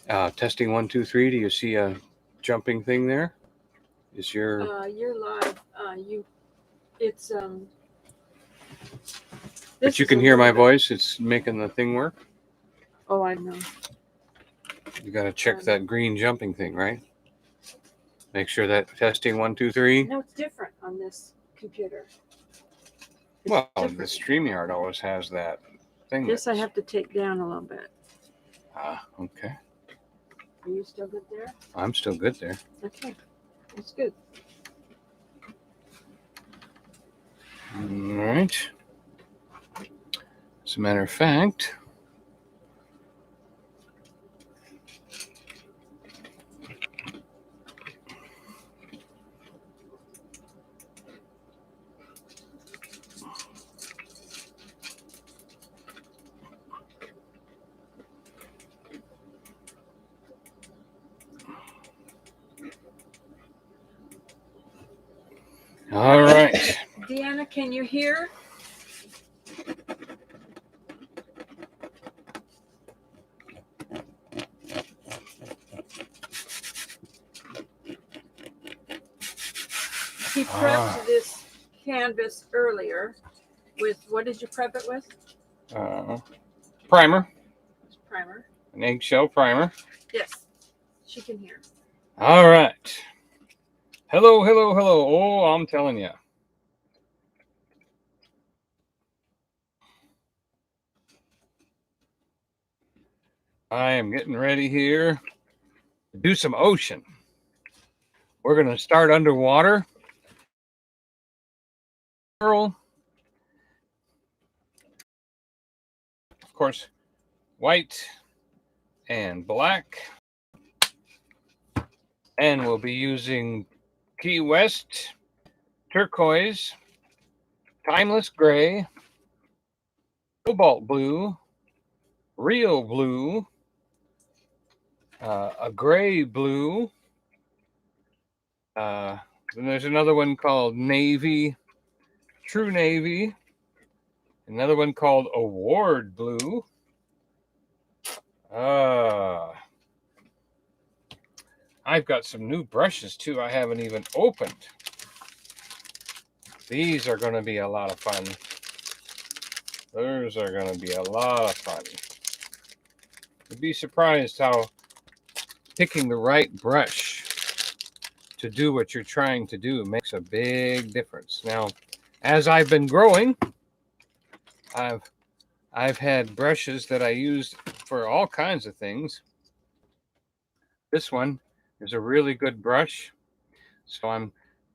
Testing 1, 2, 3. Do you see a jumping thing there? Is your You're live. It's But you can hear my voice. It's making the thing work. Oh, I know. You got to check that green jumping thing, right? Make sure that testing 1, 2, 3. No, it's different on this computer. Well, the StreamYard always has that thing. This I have to take down a little bit. Okay. Are you still good there? I'm still good there. Okay, that's good. All right. As a matter of fact, all right. Deanna, can you hear? He prepped this canvas earlier with, what did you prep it with? Primer. It's primer. An eggshell primer. Yes, she can hear. All right. Hello, hello, hello. Oh, I'm telling you. I am getting ready here to do some ocean. We're going to start underwater. Of course, white and black. And we'll be using Key West, turquoise, timeless gray, cobalt blue, real blue, a gray blue. Then there's another one called navy, true navy. Another one called award blue. I've got some new brushes too I haven't even opened. These are going to be a lot of fun. Those are going to be a lot of fun. You'd be surprised how picking the right brush to do what you're trying to do makes a big difference. Now, as I've been growing, I've had brushes that I used for all kinds of things. This one is a really good brush. So I'm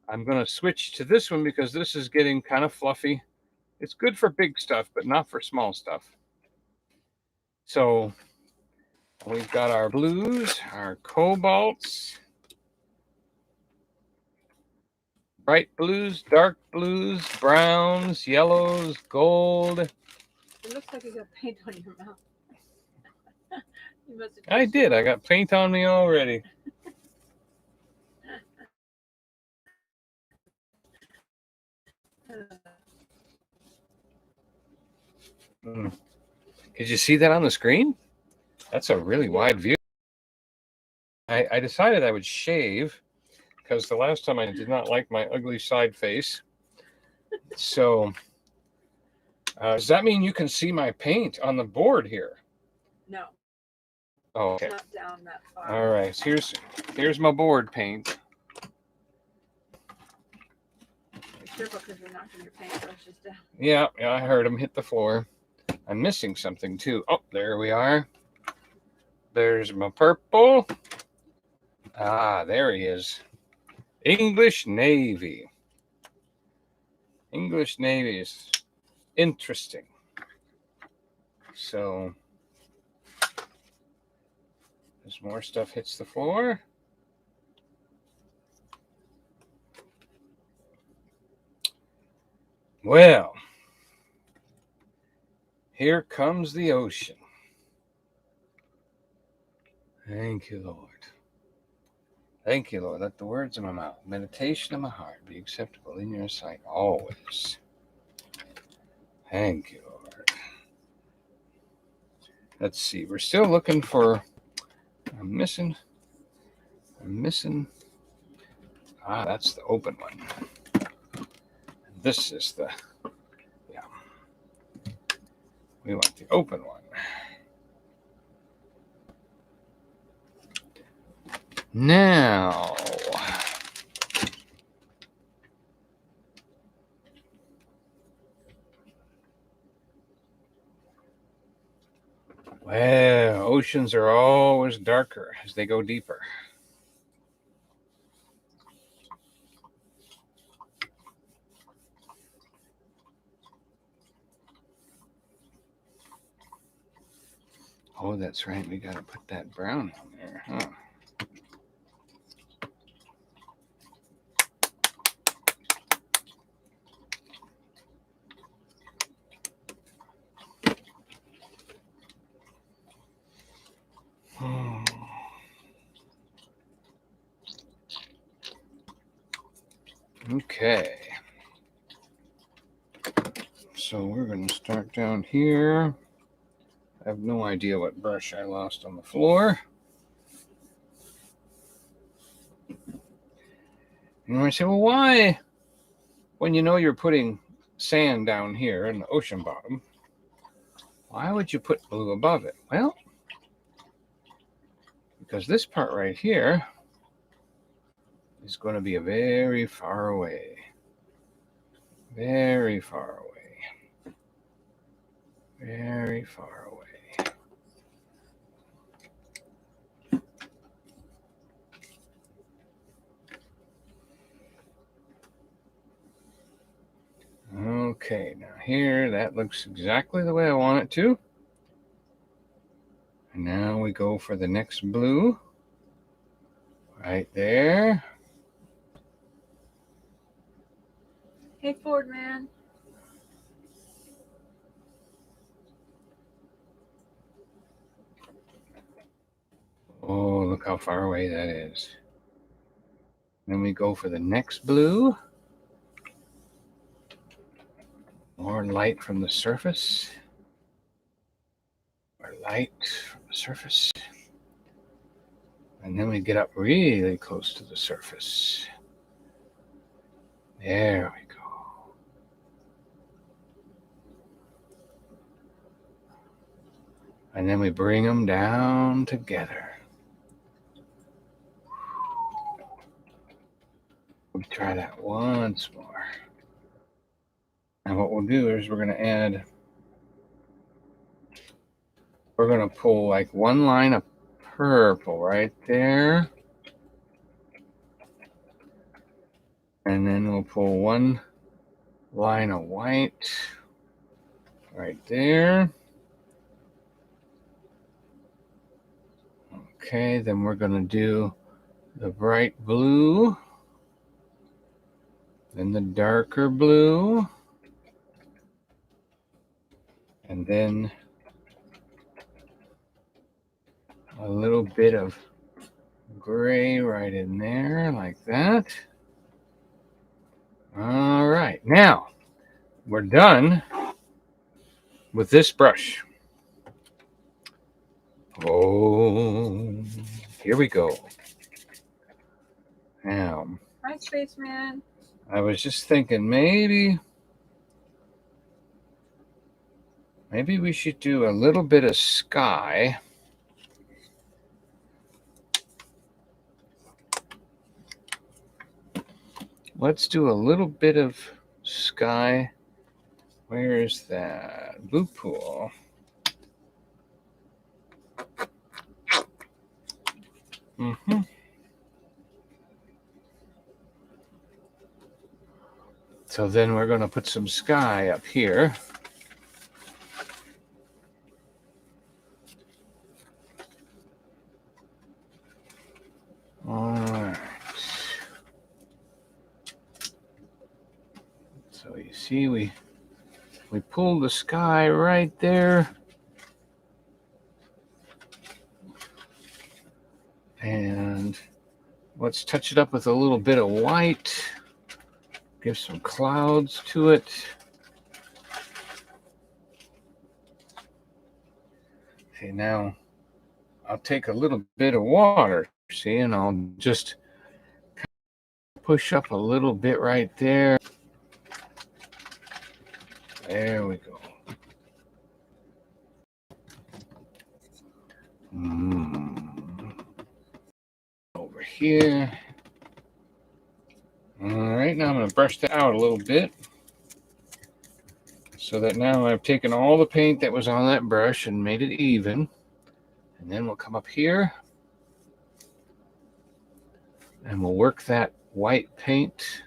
going to switch to this one because this is getting kind of fluffy. It's good for big stuff, but not for small stuff. So we've got our blues, our cobalts, bright blues, dark blues, browns, yellows, gold. It looks like you got paint on your mouth. I did. I got paint on me already. Did you see that on the screen? That's a really wide view. I decided I would shave because the last time I did not like my ugly side face. So does that mean you can see my paint on the board here? No. Oh, okay. Not down that far. All right. Here's my board paint. Be careful because you're knocking your paintbrushes down. Yeah, I heard him hit the floor. I'm missing something too. Oh, there we are. There's my purple. There he is. English Navy. English Navy is interesting. So, as more stuff hits the floor. Well, here comes the ocean. Thank you, Lord. Thank you, Lord. Let the words of my mouth, meditation of my heart be acceptable in your sight always. Thank you, Lord. Let's see. We're still looking for I'm missing. Ah, that's the open one. This is the, yeah. We want the open one. Now, well, oceans are always darker as they go deeper. Oh, that's right. We got to put that brown on there, huh? Okay. So we're going to start down here. I have no idea what brush I lost on the floor. And I say, well, why, when you know you're putting sand down here in the ocean bottom, why would you put blue above it? Well, because this part right here is going to be a very far away. Very far away. Very far away. Okay, now here, that looks exactly the way I want it to. And now we go for the next blue. Right there. Hey, Ford man. Oh, look how far away that is. Then we go for the next blue. More light from the surface. More light from the surface. And then we get up really close to the surface. There we go. And then we bring them down together. We'll try that once more. And what we'll do is we're going to pull like one line of purple right there. And then we'll pull one line of white right there. Okay, then we're going to do the bright blue, then the darker blue, and then a little bit of gray right in there like that. All right, now we're done with this brush. Oh, here we go. Now, Hi, spaceman. I was just thinking maybe we should do a little bit of sky. Let's do a little bit of sky. Where is that? Blue pool. Mm-hmm. So then we're going to put some sky up here. All right. So you see, we pulled the sky right there. And let's touch it up with a little bit of white. Give some clouds to it. Okay, now I'll take a little bit of water, see, and I'll just push up a little bit right there. There we go. Over here. All right, now I'm going to brush that out a little bit so that now I've taken all the paint that was on that brush and made it even. And then we'll come up here and we'll work that white paint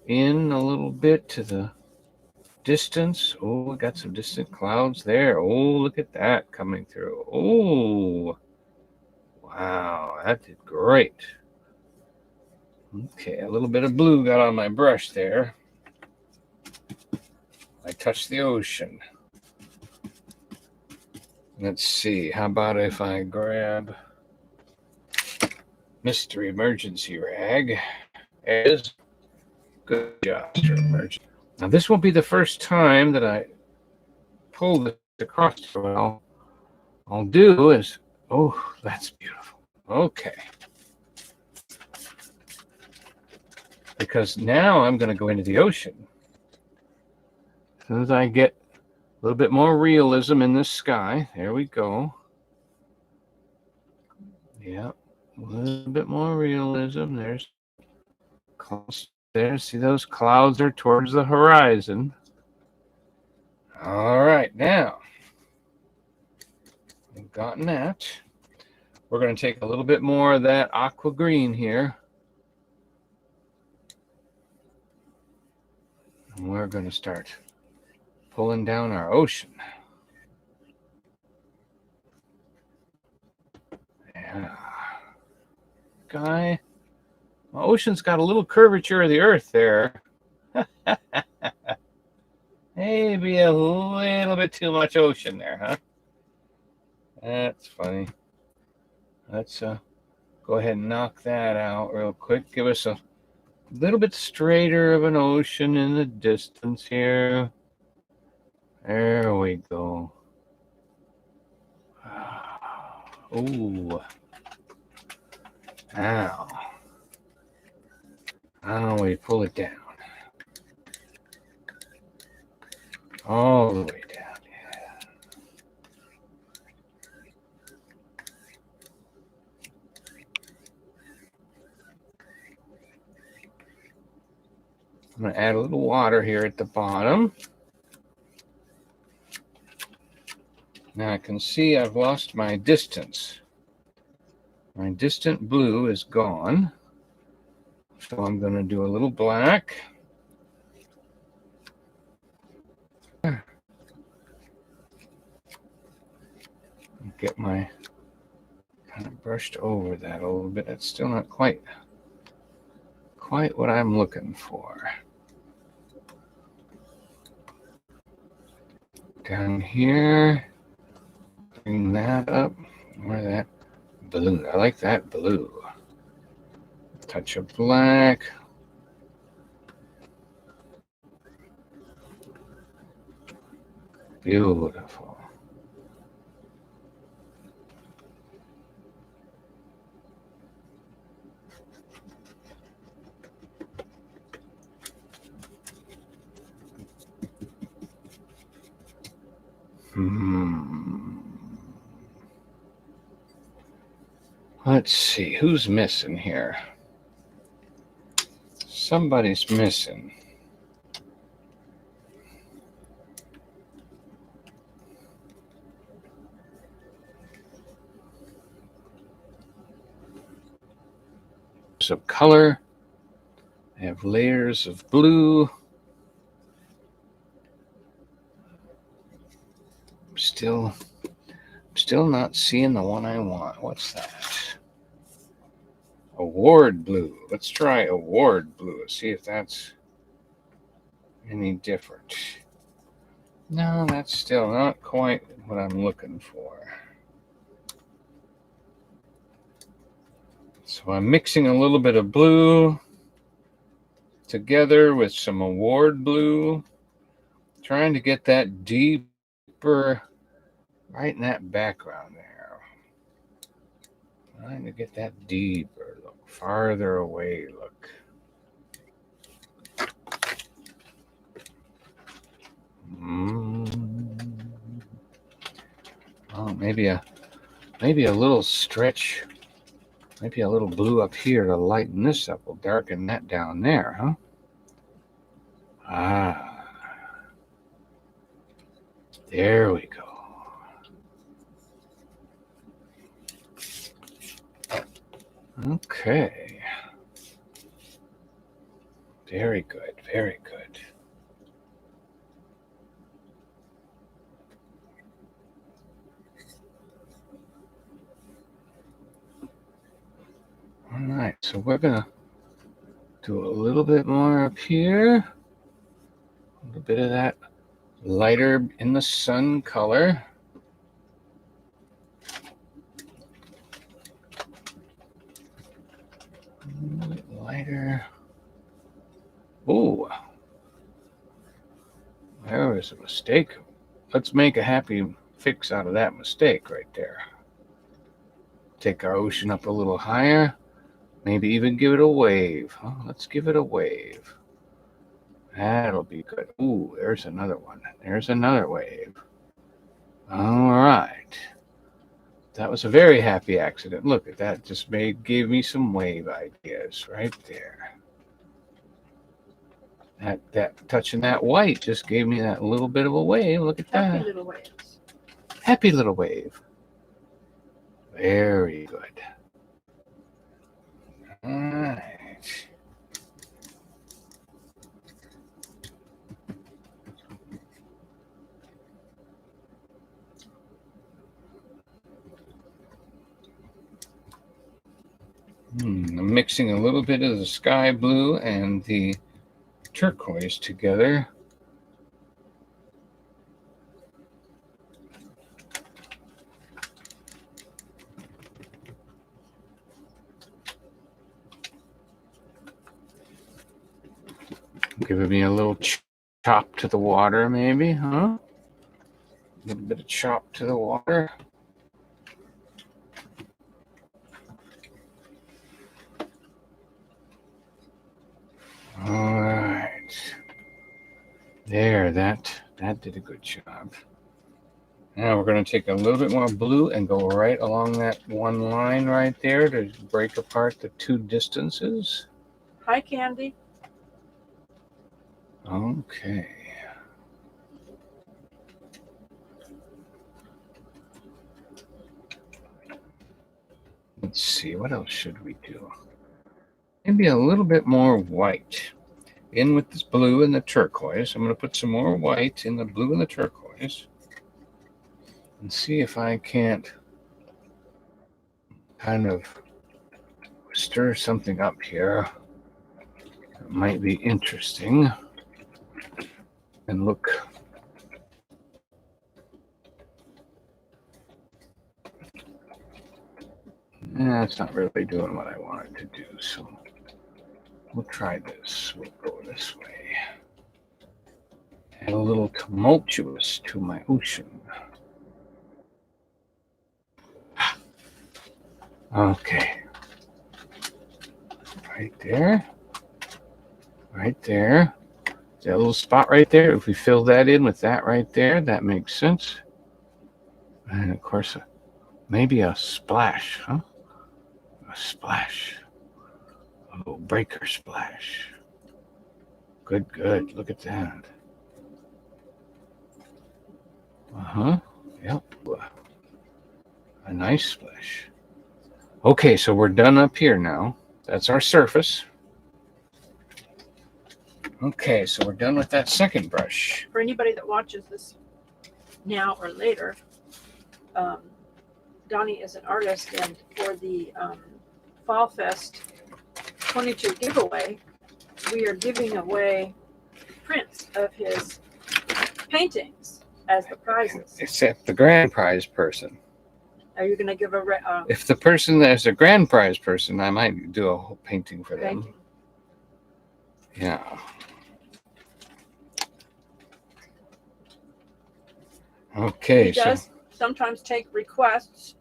in a little bit to the distance. Oh, we got some distant clouds there. Oh, look at that coming through. Oh, wow, that did great. Okay, a little bit of blue got on my brush there. I touched the ocean. Let's see, how about if I grab Mr. Emergency Rag? As good job, Mr. Emergency. Now, this won't be the first time that I pull this across. So I'll do is, oh, that's beautiful. Okay. Because now I'm going to go into the ocean. As soon as I get a little bit more realism in this sky, there we go. Yeah, a little bit more realism. There's close there. See, those clouds are towards the horizon. All right, now we've gotten that. We're going to take a little bit more of that aqua green here. And we're going to start pulling down our ocean. Yeah. Guy. My ocean's got a little curvature of the earth there. Maybe a little bit too much ocean there, huh? That's funny. Let's go ahead and knock that out real quick. Give us a little bit straighter of an ocean in the distance here. There we go. Ooh. Ow. Now we pull it down. All the way down. Yeah. I'm going to add a little water here at the bottom. Now I can see I've lost my distance. My distant blue is gone. So I'm going to do a little black. Get my kind of brushed over that a little bit. It's still not quite what I'm looking for. Down here, bring that up. Where that blue? I like that blue. Touch of black. Beautiful. Let's see, who's missing here? Somebody's missing. Of color. I have layers of blue. Still not seeing the one I want. What's that? Award blue. Let's try award blue. See if that's any different. No, that's still not quite what I'm looking for. So I'm mixing a little bit of blue together with some award blue, trying to get that deeper right in that background there. Trying to get that deeper look, farther away look. Oh, maybe a little stretch, maybe a little blue up here to lighten this up. Will darken that down there, huh? Ah, there we go. Okay. Very good, very good. All right, so we're gonna do a little bit more up here. A little bit of that lighter in the sun color. A little bit lighter. Oh, there was a mistake. Let's make a happy fix out of that mistake right there. Take our ocean up a little higher. Maybe even give it a wave. Huh? Let's give it a wave. That'll be good. Ooh, there's another one. There's another wave. All right. That was a very happy accident. Look at that. Just gave me some wave ideas right there. That touching that white just gave me that little bit of a wave. Look at that. Happy little waves. Happy little wave. Very good. All right. I'm mixing a little bit of the sky blue and the turquoise together. Giving me a little chop to the water, maybe, huh? A little bit of chop to the water. All right. There, that did a good job. Now we're going to take a little bit more blue and go right along that one line right there to break apart the two distances. Hi, Candy. Okay. Let's see, what else should we do? Maybe a little bit more white. In with this blue and the turquoise. I'm going to put some more white in the blue and the turquoise and see if I can't kind of stir something up here that might be interesting and look. It's not really doing what I want it to do, so we'll try this. We'll go this way. Add a little tumultuous to my ocean. Okay. Right there. Right there. That little spot right there. If we fill that in with that right there, that makes sense. And of course, maybe a splash, huh? A splash. A little breaker splash. Good, good. Look at that. Yep. A nice splash. Okay, so we're done up here now. That's our surface. Okay, so we're done with that second brush. For anybody that watches this now or later, Donny is an artist, and for the Fall Fest 22 giveaway, we are giving away prints of his paintings as the prizes. Except the grand prize person. Are you going to give a if the person that's a grand prize person, I might do a whole painting for them. painting? Yeah. Okay. He does sometimes take requests,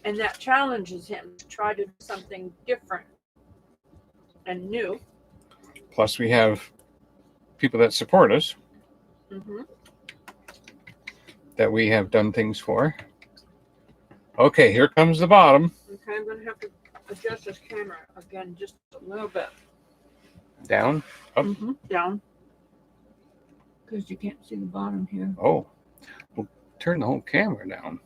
and that challenges him to try to do something different and new. Plus, we have people that support us that we have done things for. Okay, here comes the bottom. Okay, I'm going to have to adjust this camera again just a little bit. Down? Up? Down. Because you can't see the bottom here. Oh, we'll turn the whole camera down.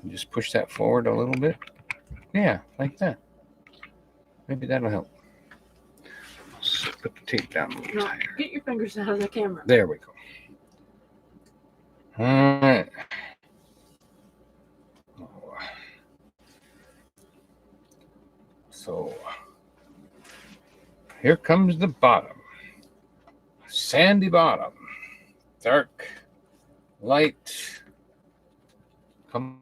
Just push that forward a little bit. Yeah, like that. Maybe that'll help. So put the tape down a little tighter. Get your fingers out of the camera. There we go. All right. So here comes the bottom. Sandy bottom. Dark, light, come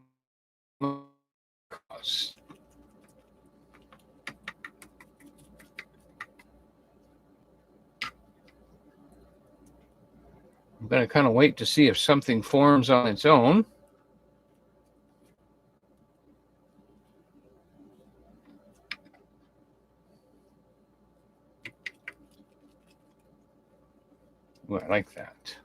across. I'm going to kind of wait to see if something forms on its own. Ooh, I like that.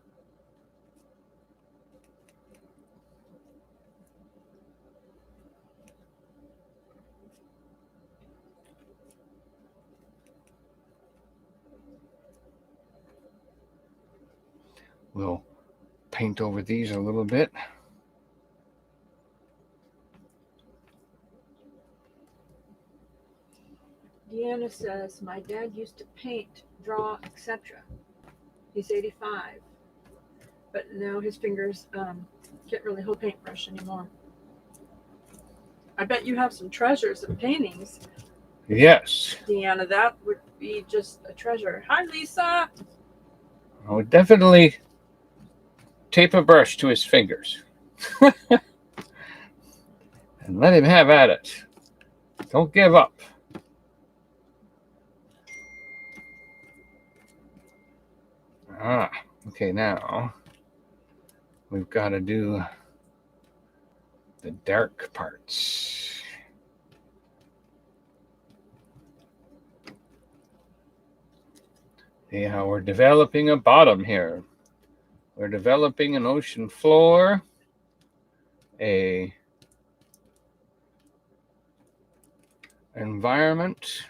We'll paint over these a little bit. Deanna says, my dad used to paint, draw, etc. He's 85, but now his fingers can't really hold paintbrush anymore. I bet you have some treasures of paintings. Yes. Deanna, that would be just a treasure. Hi, Lisa. I would definitely tape a brush to his fingers and let him have at it. Don't give up. Okay, now we've got to do the dark parts. See how we're developing a bottom here. We're developing an ocean floor, a environment,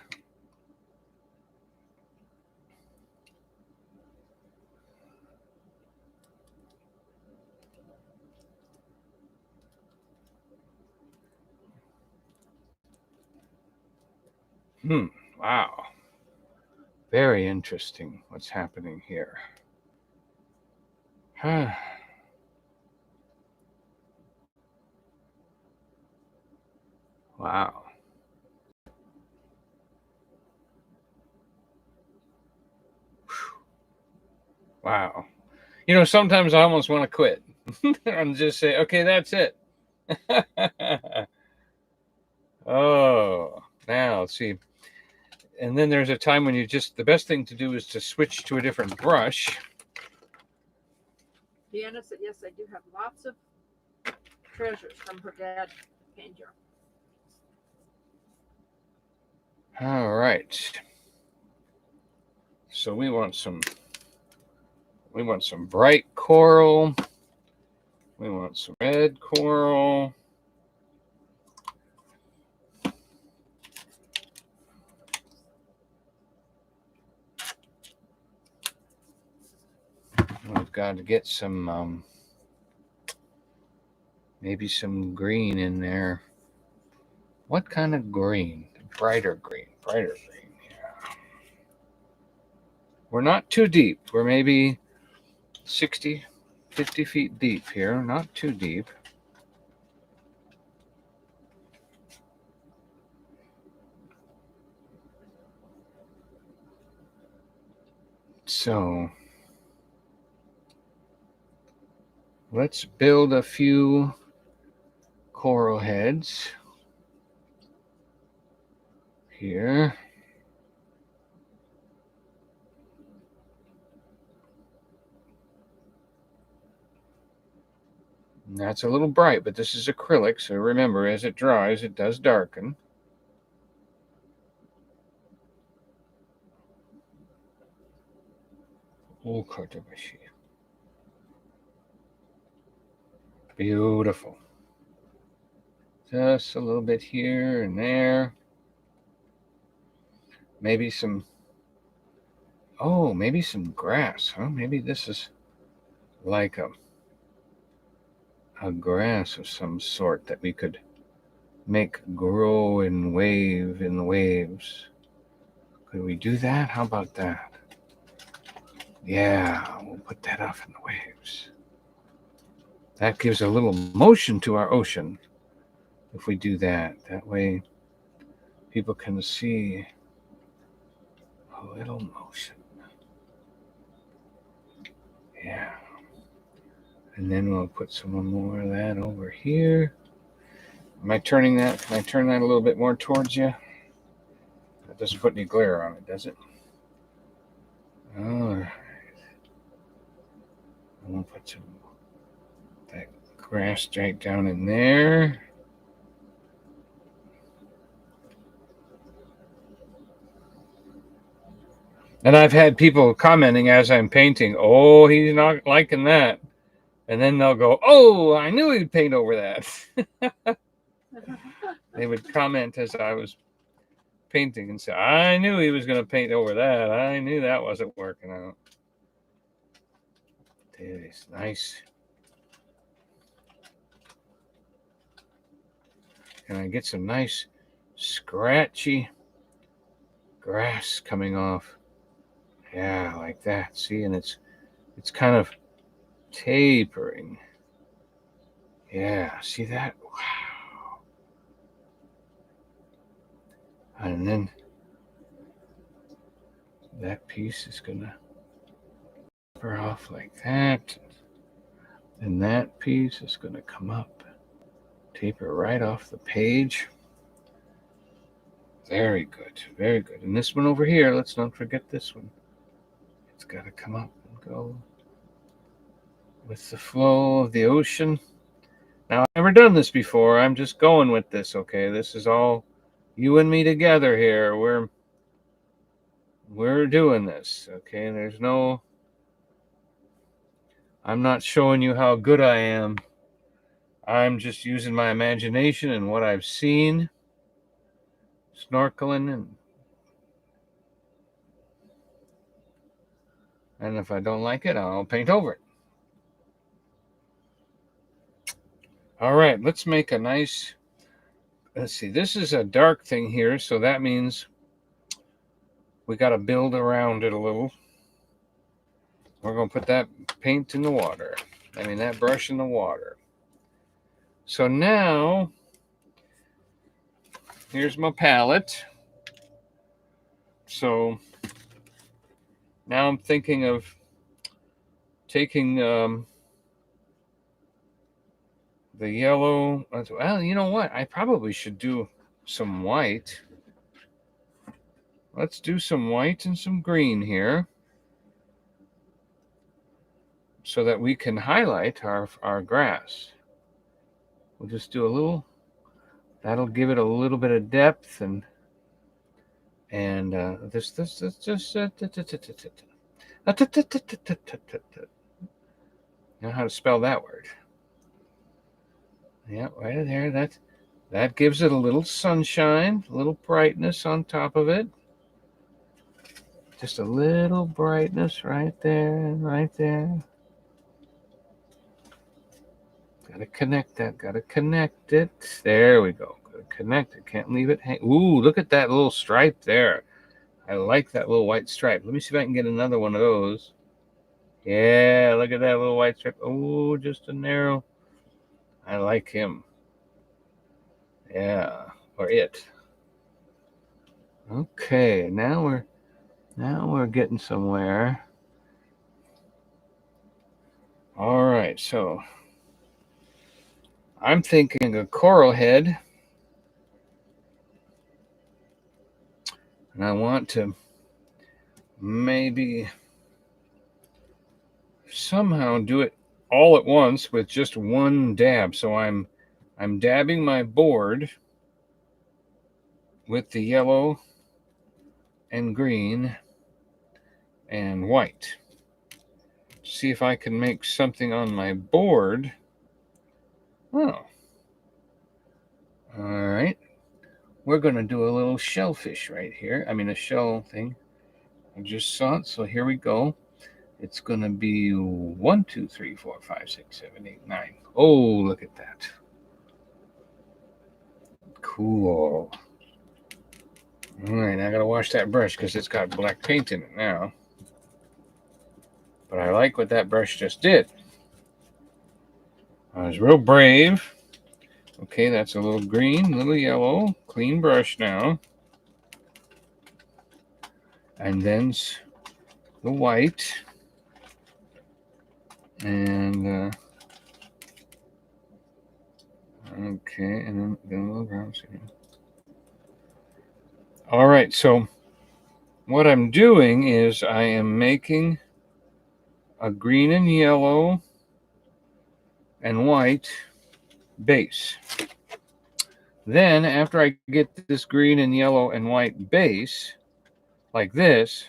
wow. Very interesting what's happening here. Wow. Wow. You know, sometimes I almost want to quit and just say, okay, that's it. Oh, now let's see. And then there's a time when the best thing to do is to switch to a different brush. Deanna said, yes, I do have lots of treasures from her dad painter. All right. So we want some bright coral. We want some red coral. We've got to get some, maybe some green in there. What kind of green? Brighter green. Yeah. We're not too deep. We're maybe 60, 50 feet deep here. Not too deep. So let's build a few coral heads here. And that's a little bright, but this is acrylic, so remember, as it dries, it does darken. Beautiful. Just a little bit here and there. Maybe some, maybe some grass, huh? Maybe this is like a grass of some sort that we could make grow and wave in the waves. Could we do that? How about that? Yeah, we'll put that off in the waves. That gives a little motion to our ocean if we do that. That way people can see a little motion. Yeah. And then we'll put some more of that over here. Am I turning that? Can I turn that a little bit more towards you? That doesn't put any glare on it, does it? All right. I'm going to put some that grass right down in there. And I've had people commenting as I'm painting, oh, he's not liking that. And then they'll go, oh, I knew he'd paint over that. They would comment as I was painting and say, I knew he was going to paint over that. I knew that wasn't working out. It is nice. Can I get some nice scratchy grass coming off? Yeah, like that. See, and it's kind of tapering. Yeah, see that? Wow. And then that piece is gonna taper off like that. And that piece is gonna come up, taper right off the page. Very good, very good. And this one over here, let's not forget this one. It's gotta come up and go with the flow of the ocean. Now, I've never done this before. I'm just going with this, okay? This is all you and me together here. We're doing this, okay? I'm not showing you how good I am. I'm just using my imagination and what I've seen, snorkeling, and if I don't like it, I'll paint over it. All right, let's make a nice, let's see, this is a dark thing here, so that means we got to build around it a little. We're going to put that paint in the water. That brush in the water. So now, here's my palette. So now I'm thinking of taking the yellow. Well, you know what? I probably should do some white. Let's do some white and some green here so that we can highlight our grass. We'll just do a little, that'll give it a little bit of depth and this just you know how to spell that word. Yeah, right there. That gives it a little sunshine, a little brightness on top of it. Just a little brightness right there, right there. Gotta connect that, gotta connect it. There we go. Gotta connect it. Can't leave it hang. Ooh, look at that little stripe there. I like that little white stripe. Let me see if I can get another one of those. Yeah, look at that little white stripe. Oh, just a narrow. I like him. Yeah, or it. Okay, now we're getting somewhere. All right, so I'm thinking a coral head. And I want to maybe somehow do it all at once with just one dab. So I'm dabbing my board with the yellow and green and white. See if I can make something on my board. Oh. All right. We're going to do a little shellfish right here. I mean, a shell thing. I just saw it, so here we go. It's going to be 1, 2, 3, 4, 5, 6, 7, 8, 9. Oh, look at that. Cool. All right, I got to wash that brush because it's got black paint in it now. But I like what that brush just did. I was real brave. Okay, that's a little green, a little yellow. Clean brush now. And then the white. And, okay, and then a little brown. All right, so what I'm doing is I am making a green and yellow and white base. Then after I get this green and yellow and white base like this,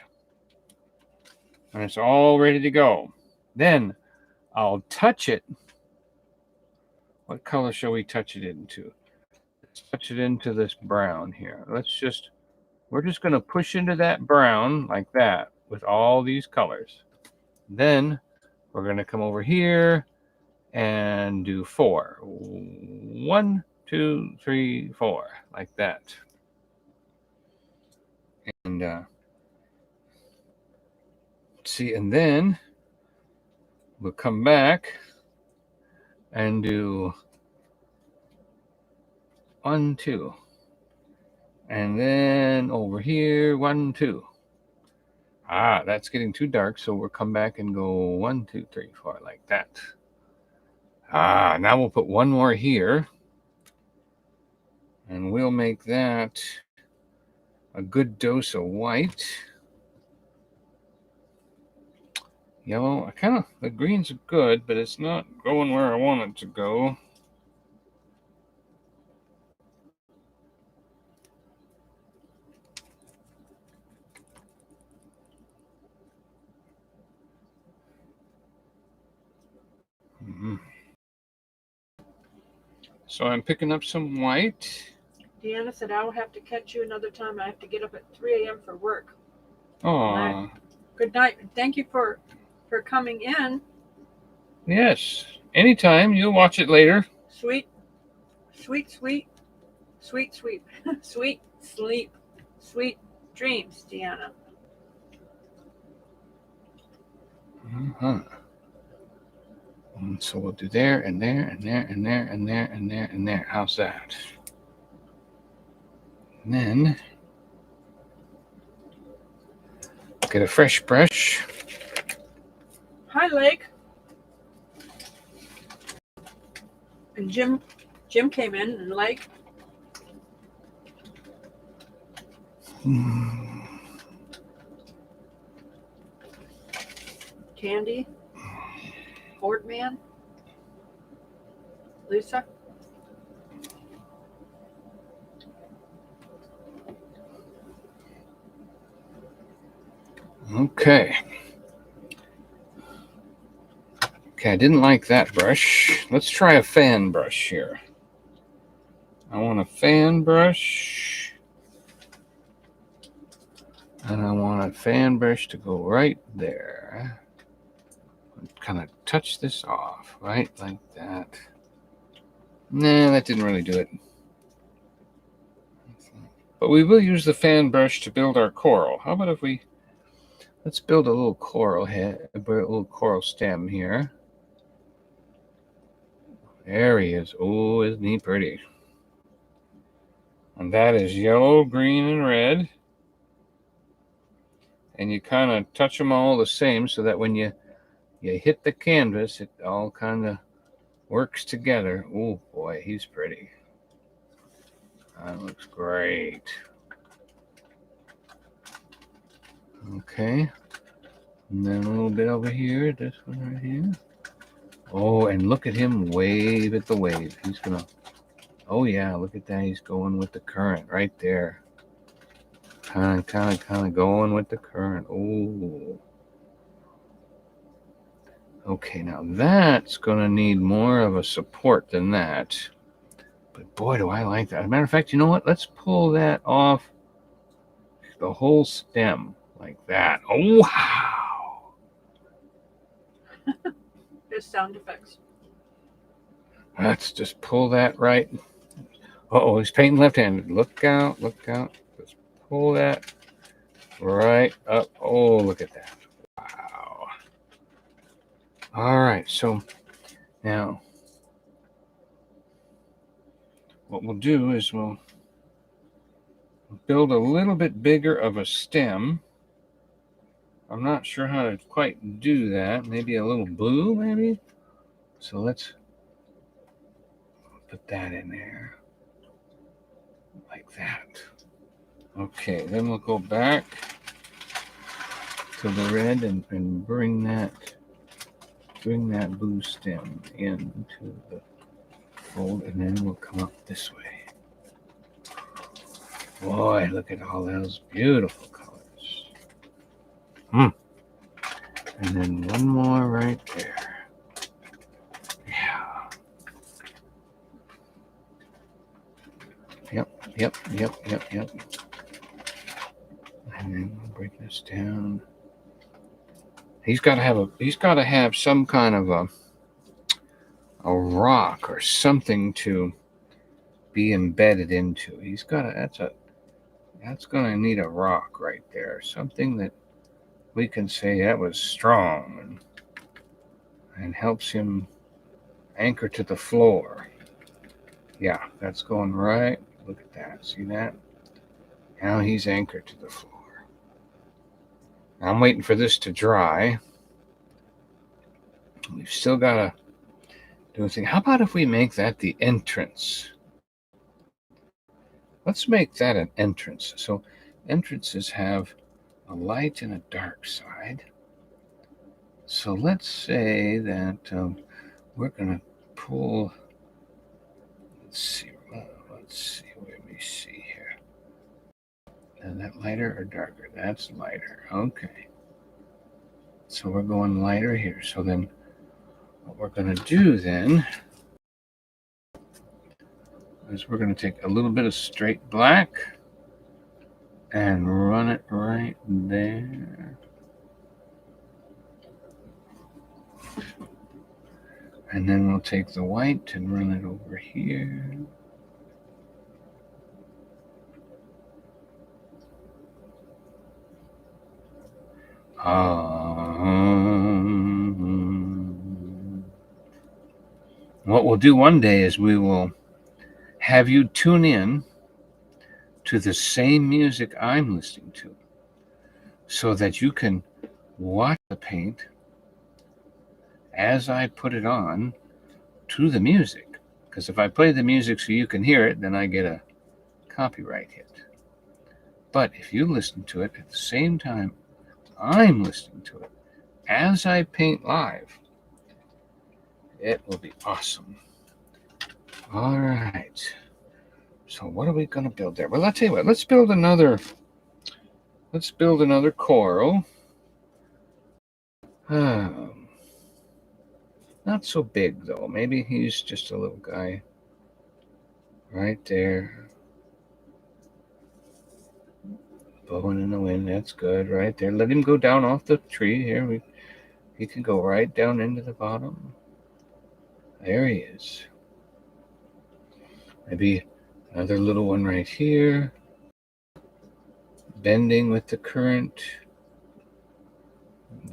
and it's all ready to go, then I'll touch it. What color shall we touch it into? Let's touch it into this brown here. We're just going to push into that brown like that with all these colors. Then we're going to come over here and do 4. 1, 2, 3, 4, like that. And see, and then we'll come back and do 1, 2. And then over here, 1, 2. Ah, that's getting too dark, so we'll come back and go 1, 2, 3, 4, like that. Ah, now we'll put one more here. And we'll make that a good dose of white. Yellow, the greens are good, but it's not going where I want it to go. So I'm picking up some white. Deanna said, I'll have to catch you another time. I have to get up at 3 a.m. for work. Oh. Good night. Thank you for coming in. Yes. Anytime. You'll watch it later. Sweet, sweet, sweet, sweet, sweet, sweet sleep, sweet dreams, Deanna. Uh-huh. And so we'll do there and there and there and there and there and there and there. How's that? And then get a fresh brush. Hi, Lake. And Jim came in, and Lake. Candy. Boardman. Lisa. Okay. Okay, I didn't like that brush. Let's try a fan brush here. I want a fan brush. And I want a fan brush to go right there. Kind of touch this off, right? Like that. Nah, that didn't really do it. But we will use the fan brush to build our coral. How about if let's build a little coral head, a little coral stem here. There he is. Oh, isn't he pretty? And that is yellow, green, and red. And you kind of touch them all the same so that when you hit the canvas, it all kind of works together. Oh, boy, he's pretty. That looks great. Okay. And then a little bit over here, this one right here. Oh, and look at him wave at the wave. He's gonna, oh yeah, look at that. He's going with the current right there. Kind of going with the current. Oh. Okay, now that's gonna need more of a support than that. But boy, do I like that. As a matter of fact, you know what? Let's pull that off the whole stem like that. Oh, wow. There's sound effects. Let's just pull that right. Uh-oh, he's painting left-handed. Look out, look out. Let's pull that right up. Oh, look at that. Wow. All right, so now what we'll do is we'll build a little bit bigger of a stem. I'm not sure how to quite do that. Maybe a little blue, maybe? So let's put that in there. Like that. Okay, then we'll go back to the red and bring that blue stem into the fold, and then we'll come up this way. Boy, look at all those beautiful colors. And then one more right there. Yeah. Yep. And then we'll break this down. He's got to have some kind of a rock or something to be embedded into. That's going to need a rock right there. Something that we can say that was strong and helps him anchor to the floor. Yeah, that's going right. Look at that. See that? Now he's anchored to the floor. I'm waiting for this to dry. We've still got to do a thing. How about if we make that the entrance? Let's make that an entrance. So entrances have a light and a dark side. So let's say that we're going to pull, let's see, let me see here. Is that lighter or darker? That's lighter. Okay. So we're going lighter here. So then what we're going to do then is we're going to take a little bit of straight black and run it right there. And then we'll take the white and run it over here. What we'll do one day is we will have you tune in to the same music I'm listening to so that you can watch the paint as I put it on to the music. Because if I play the music so you can hear it, then I get a copyright hit. But if you listen to it at the same time I'm listening to it as I paint live, it will be awesome. All right. So what are we going to build there? Well, I'll tell you what. Let's build another coral. Not so big, though. Maybe he's just a little guy right there. Blowing in the wind. That's good right there. Let him go down off the tree here. He can go right down into the bottom. There he is. Maybe another little one right here. Bending with the current.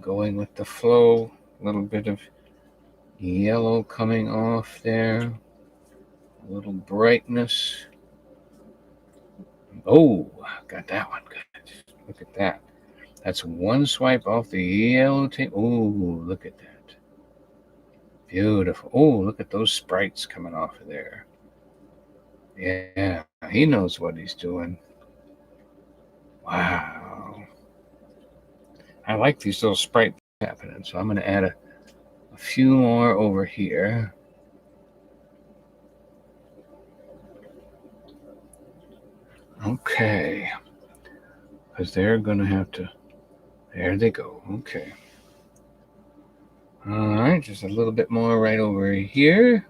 Going with the flow. A little bit of yellow coming off there. A little brightness. Oh, got that one good. Look at that. That's one swipe off the yellow tape. Oh, look at that. Beautiful. Oh, look at those sprites coming off of there. Yeah, he knows what he's doing. Wow. I like these little sprites happening, so I'm going to add a few more over here. Okay. Because they're going to have to... There they go. Okay. All right, just a little bit more right over here.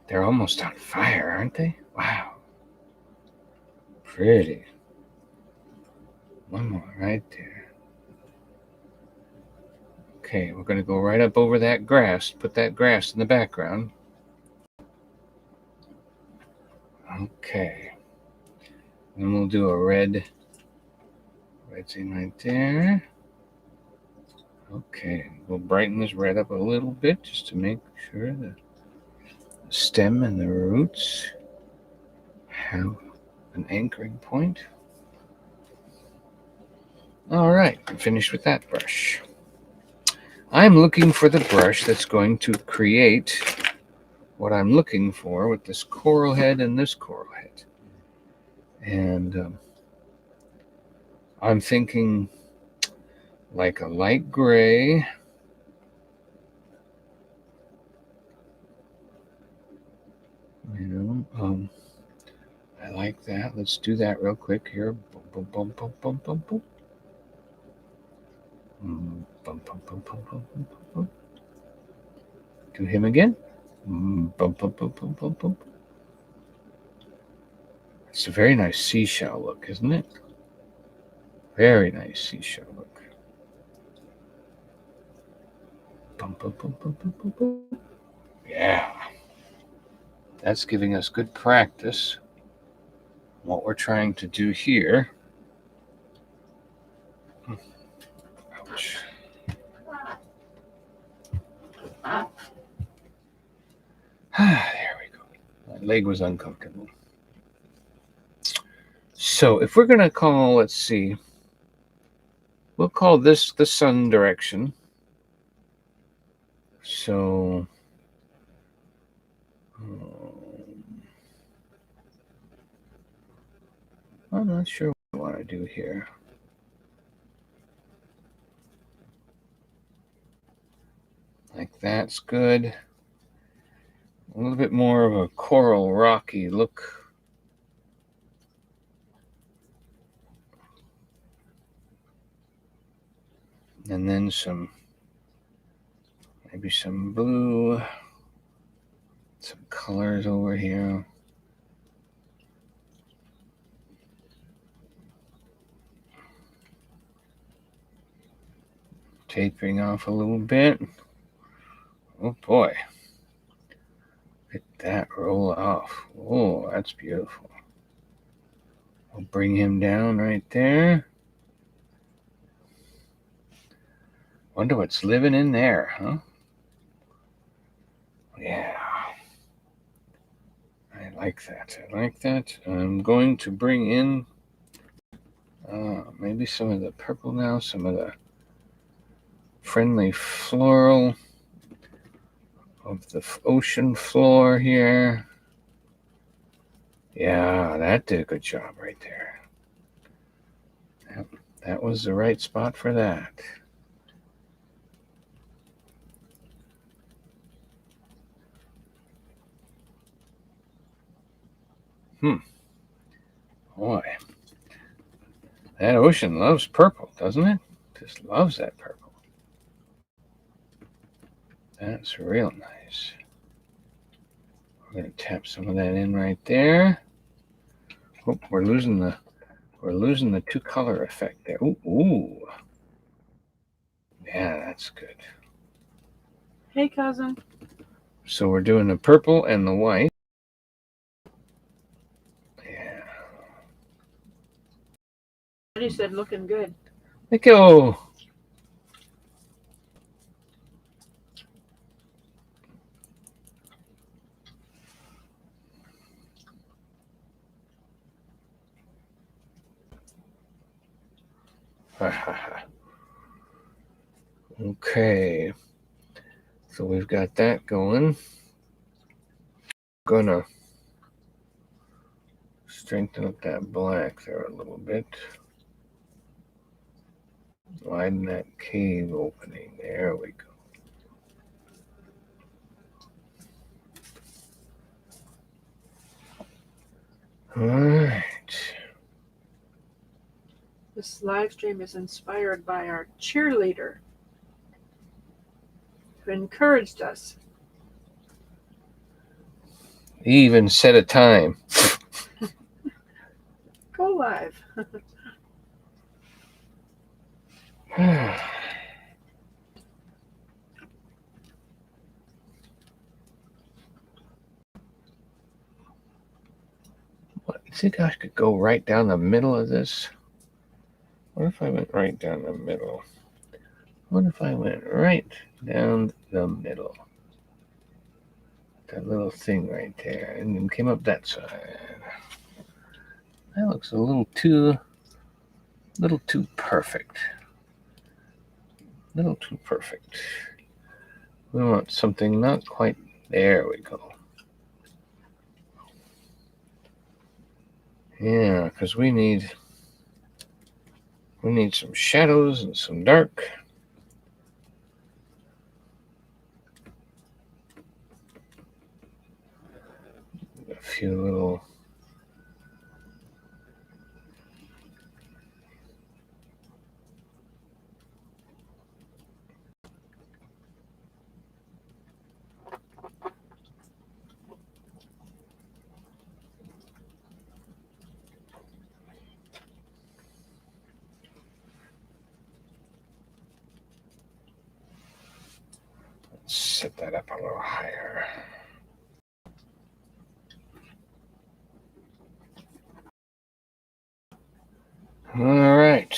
They're almost on fire, aren't they? Wow. Pretty. One more right there. Okay, we're going to go right up over that grass. Put that grass in the background. Okay. And we'll do a red thing right there. Okay, we'll brighten this red up a little bit just to make sure the stem and the roots have an anchoring point. All right, I'm finished with that brush. I'm looking for the brush that's going to create what I'm looking for with this coral head and this coral head. And I'm thinking like a light gray. I like that. Let's do that real quick here. Boom, boom, boom, boom, boom, boom, boom. Boom, boom, boom, boom, boom, boom, boom. Do him again. Boom, boom, boom, boom, boom, boom. It's a very nice seashell look, isn't it? Very nice seashell look. Boom, boom, boom, boom, boom, boom, boom. Yeah. That's giving us good practice. What we're trying to do here. Ouch. There we go. My leg was uncomfortable. So if we're going to call, let's see, we'll call this the sun direction. So I'm not sure what I want to do here. Like that's good. A little bit more of a coral rocky look. And then maybe some blue, some colors over here. Tapering off a little bit. Oh boy. Look at that roll off. Oh, that's beautiful. We'll bring him down right there. Wonder what's living in there, huh? Yeah. I like that. I like that. I'm going to bring in maybe some of the purple now, some of the friendly floral of the ocean floor here. Yeah, that did a good job right there. That was the right spot for that. Boy, that ocean loves purple, doesn't it? Just loves that purple. That's real nice. We're going to tap some of that in right there. Oh, we're losing the two color effect there. Ooh. Yeah, that's good. Hey, cousin. So we're doing the purple and the white. Yeah. He said looking good. Let go. Okay. So we've got that going. Gonna strengthen up that black there a little bit. Widen that cave opening. There we go. All right. This live stream is inspired by our cheerleader who encouraged us. He even set a time. Go live. What, you think I could go right down the middle of this? What if I went right down the middle? What if I went right down the middle? That little thing right there, and then came up that side. That looks a little too perfect. Little too perfect. We want something not quite. There we go. Yeah, because we need some shadows and some dark. A few little. Let's set that up a little higher. All right.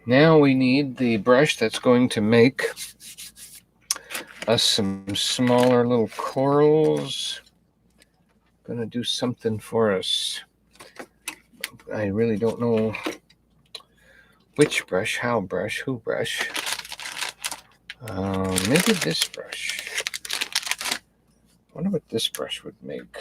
Now we need the brush that's going to make us some smaller little corals. Gonna do something for us. I really don't know which brush, how brush, who brush. Maybe this brush. I wonder what this brush would make.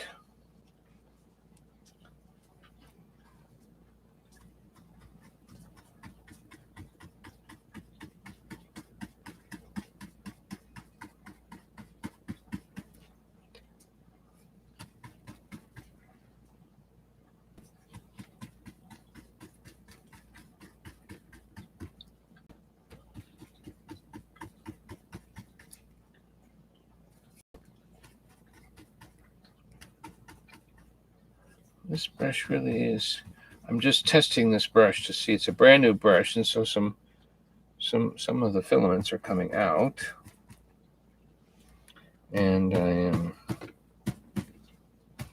This brush really is. I'm just testing this brush to see. It's a brand new brush, and so some of the filaments are coming out, and I am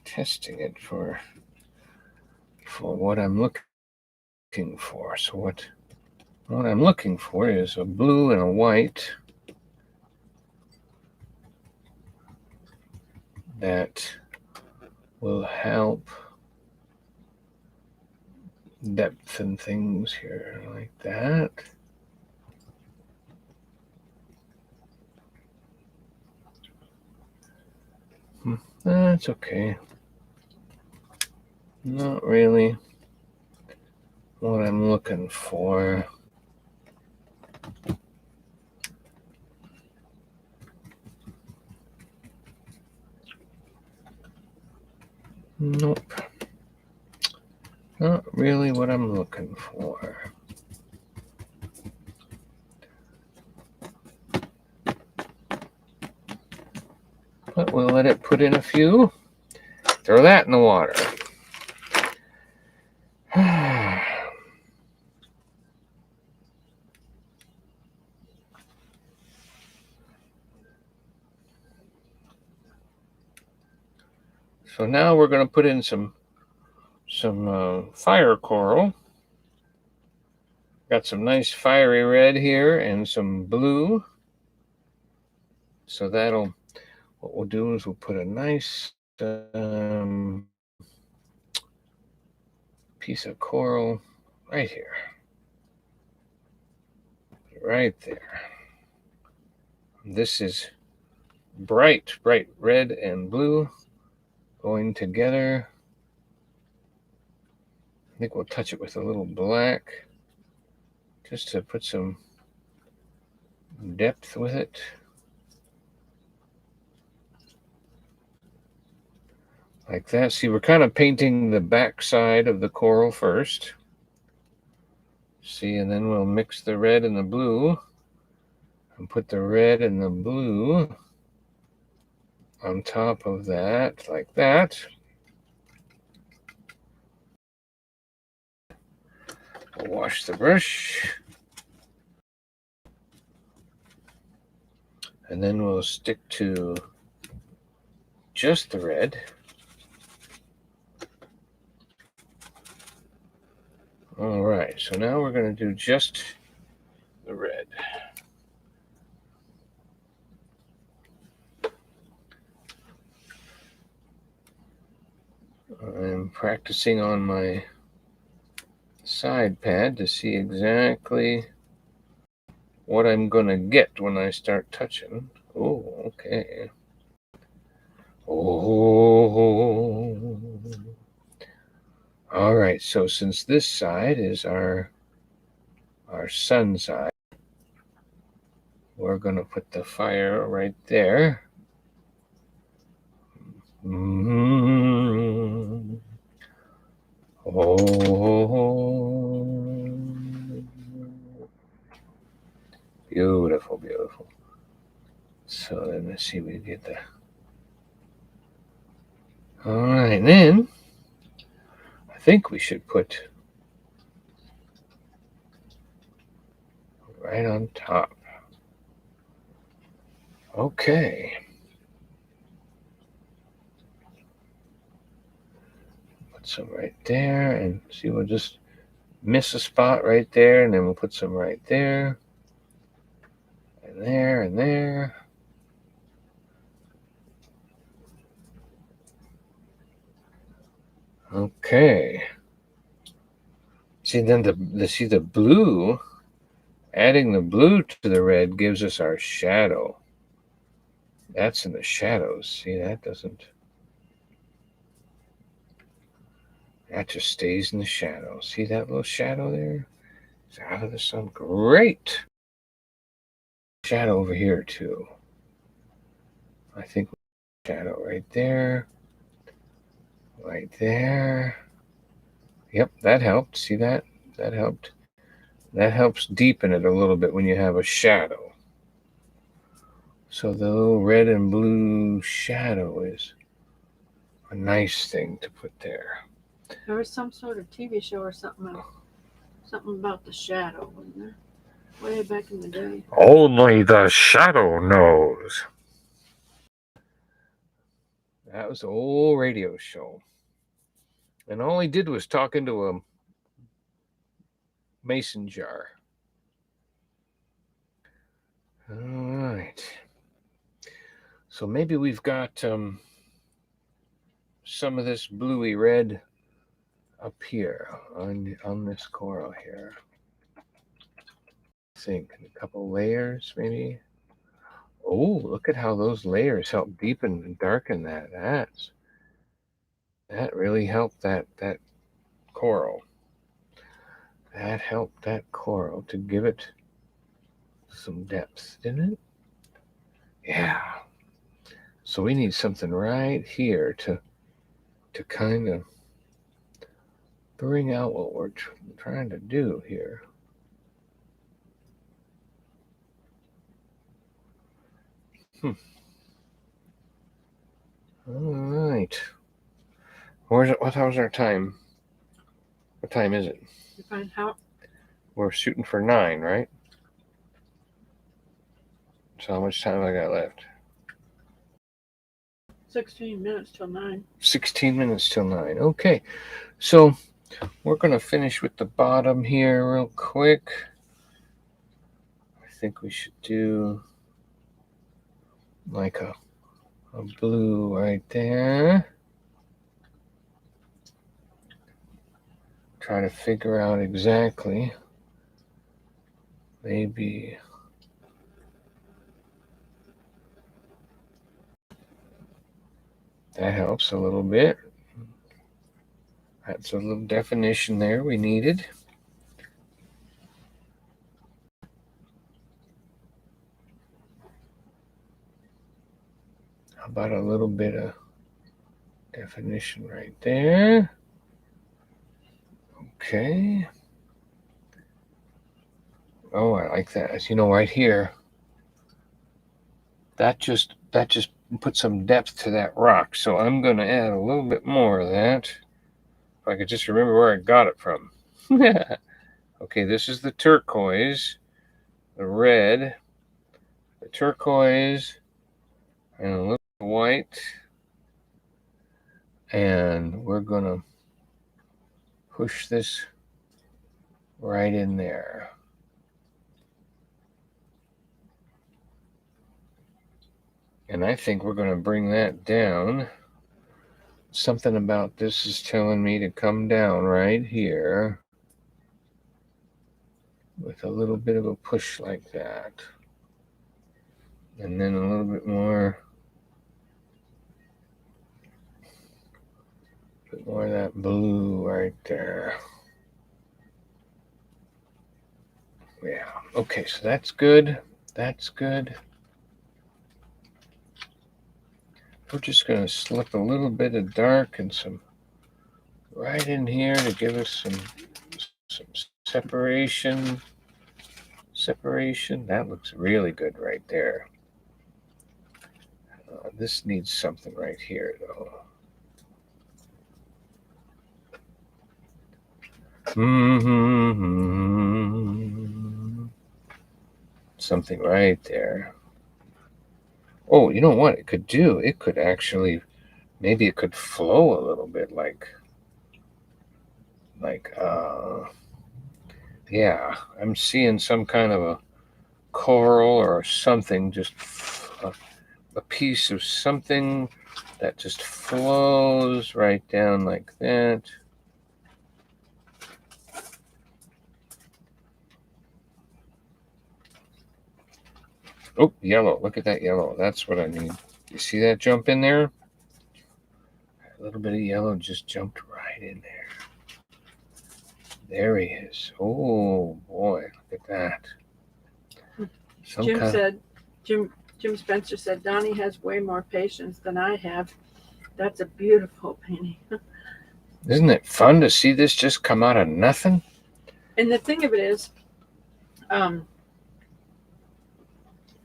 testing it for what I'm looking for. So what I'm looking for is a blue and a white that will help depth and things here like that. That's okay. Not really what I'm looking for. Nope. Not really what I'm looking for. But we'll let it put in a few. Throw that in the water. So now we're going to put in some fire coral. Got some nice fiery red here and some blue. So what we'll do is we'll put a nice piece of coral right here. Right there. This is bright red and blue going together. think we'll touch it with a little black just to put some depth with it. Like that. See, we're kind of painting the back side of the coral first. See, and then we'll mix the red and the blue and put the red and the blue on top of that, like that. We'll wash the brush. And then we'll stick to just the red. All right, so now we're going to do just the red. I'm practicing on my side pad to see exactly what I'm going to get when I start touching. Oh, okay. Oh. All right, so since this side is our sun side, we're going to put the fire right there. Mm-hmm. Oh, beautiful, beautiful. So let me see, we get that. All right, then I think we should put right on top. Okay. Put some right there, and see, we'll just miss a spot right there, and then we'll put some right there, and there, and there. Okay. See, then the blue, adding the blue to the red gives us our shadow. That's in the shadows. See, that just stays in the shadows. See that little shadow there? It's out of the sun. Great. Shadow over here too. I think shadow right there. Right there. Yep, that helped. See that? That helped. That helps deepen it a little bit when you have a shadow. So the little red and blue shadow is a nice thing to put there. There was some sort of TV show or something about the shadow, wasn't there? Way back in the day. Only the shadow knows. That was an old radio show. And all he did was talk into a mason jar. All right. So maybe we've got some of this bluey red up here on this coral here. I think a couple layers maybe. Oh, look at how those layers help deepen and darken that. That really helped that coral. That helped that coral to give it some depth, didn't it? Yeah. So we need something right here to kind of bring out what we're trying to do here. All right. What how's our time? What time is it? Define how. We're shooting for 9, right? So how much time I got left? 16 minutes till 9. 16 minutes till 9. Okay. So we're going to finish with the bottom here real quick. I think we should do like a blue right there. Try to figure out exactly. Maybe that helps a little bit. That's a little definition there we needed. How about a little bit of definition right there? Okay. Oh, I like that. As you know, right here, that just put some depth to that rock. So I'm going to add a little bit more of that. If I could just remember where I got it from. Okay, this is the turquoise, the red, the turquoise, and a little white. And we're going to push this right in there. And I think we're going to bring that down. Something about this is telling me to come down right here with a little bit of a push like that. And then a little bit more of that blue right there. Yeah, okay, so that's good. That's good. We're just going to slip a little bit of dark and some right in here to give us some separation. That looks really good right there. This needs something right here, though. Something right there. Oh, you know what it could do? It could actually, maybe it could flow a little bit yeah, I'm seeing some kind of a coral or something, just a piece of something that just flows right down like that. Oh, yellow. Look at that yellow. That's what I need. You see that jump in there? A little bit of yellow just jumped right in there. There he is. Oh, boy. Look at that. Jim Spencer said, Donny has way more patience than I have. That's a beautiful painting. Isn't it fun to see this just come out of nothing? And the thing of it is,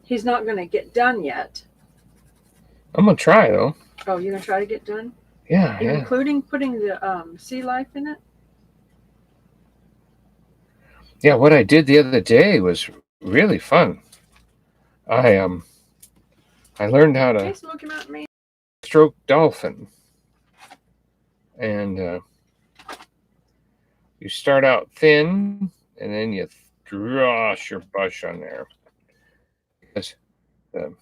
he's not going to get done yet. I'm going to try, though. Oh, you're going to try to get done? Yeah. Including putting the sea life in it? Yeah, what I did the other day was really fun. I learned how to stroke dolphin. And you start out thin, and then you drosh your brush on there. Because the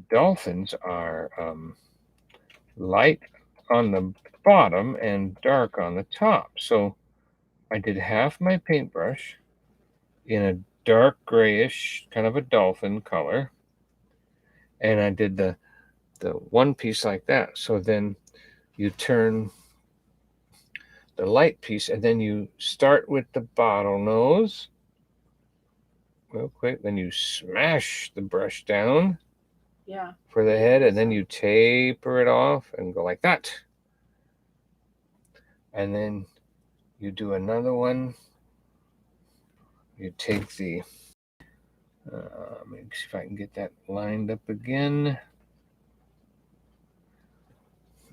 dolphins are light on the bottom and dark on the top. So I did half my paintbrush in a dark grayish, kind of a dolphin color. And I did the one piece like that. So then you turn the light piece, and then you start with the bottlenose real quick. Then you smash the brush down for the head, and then you taper it off and go like that. And then you do another one. You take the, let me see if I can get that lined up again.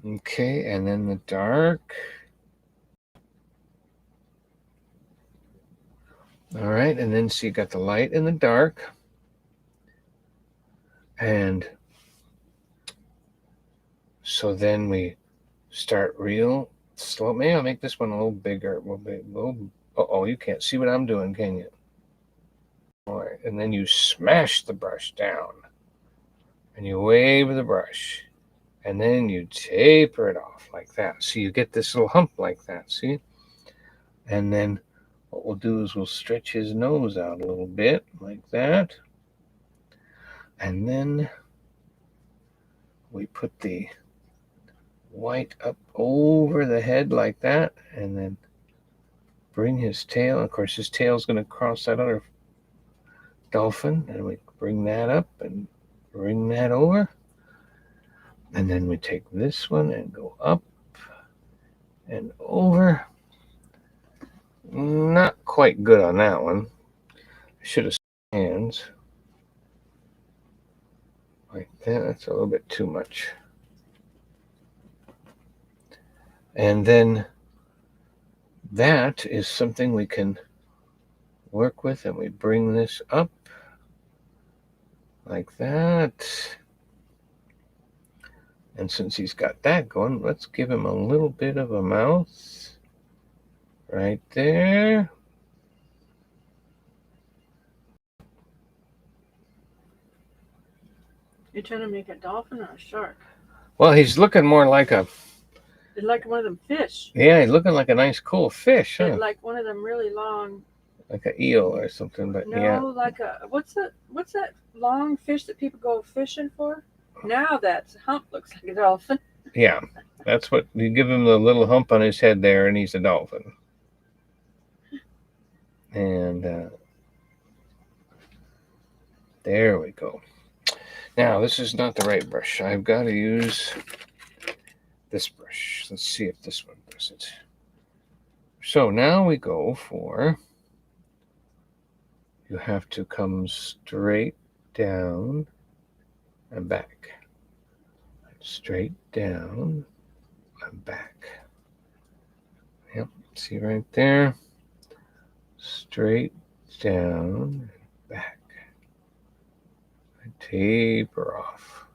Okay, and then the dark. All right, and then so you got the light and the dark. And so then we start real slow. Maybe I'll make this one a little bigger. Uh-oh, you can't see what I'm doing, can you? All right, and then you smash the brush down. And you wave the brush. And then you taper it off like that. So you get this little hump like that, see? And then what we'll do is we'll stretch his nose out a little bit like that. And then we put the white up over the head like that, and then bring his tail. Of course, his tail's going to cross that other dolphin, and we bring that up and bring that over. And then we take this one and go up and over. Not quite good on that one. I should have hands like that. That's a little bit too much. And then that is something we can work with, and we bring this up like that. And since he's got that going, let's give him a little bit of a mouth right there. You're trying to make a dolphin or a shark? Well, he's looking more like a... It's like one of them fish. Yeah, he's looking like a nice, cool fish, huh? It's like one of them really long... Like an eel or something, but no, yeah. like a... What's that long fish that people go fishing for? Now that hump looks like a dolphin. Yeah, that's what... You give him the little hump on his head there, and he's a dolphin. And there we go. Now, this is not the right brush. I've got to use this brush. Let's see if this one does it. So now we go for... You have to come straight down and back. Straight down and back. Yep, see right there? Straight down and back. And taper off.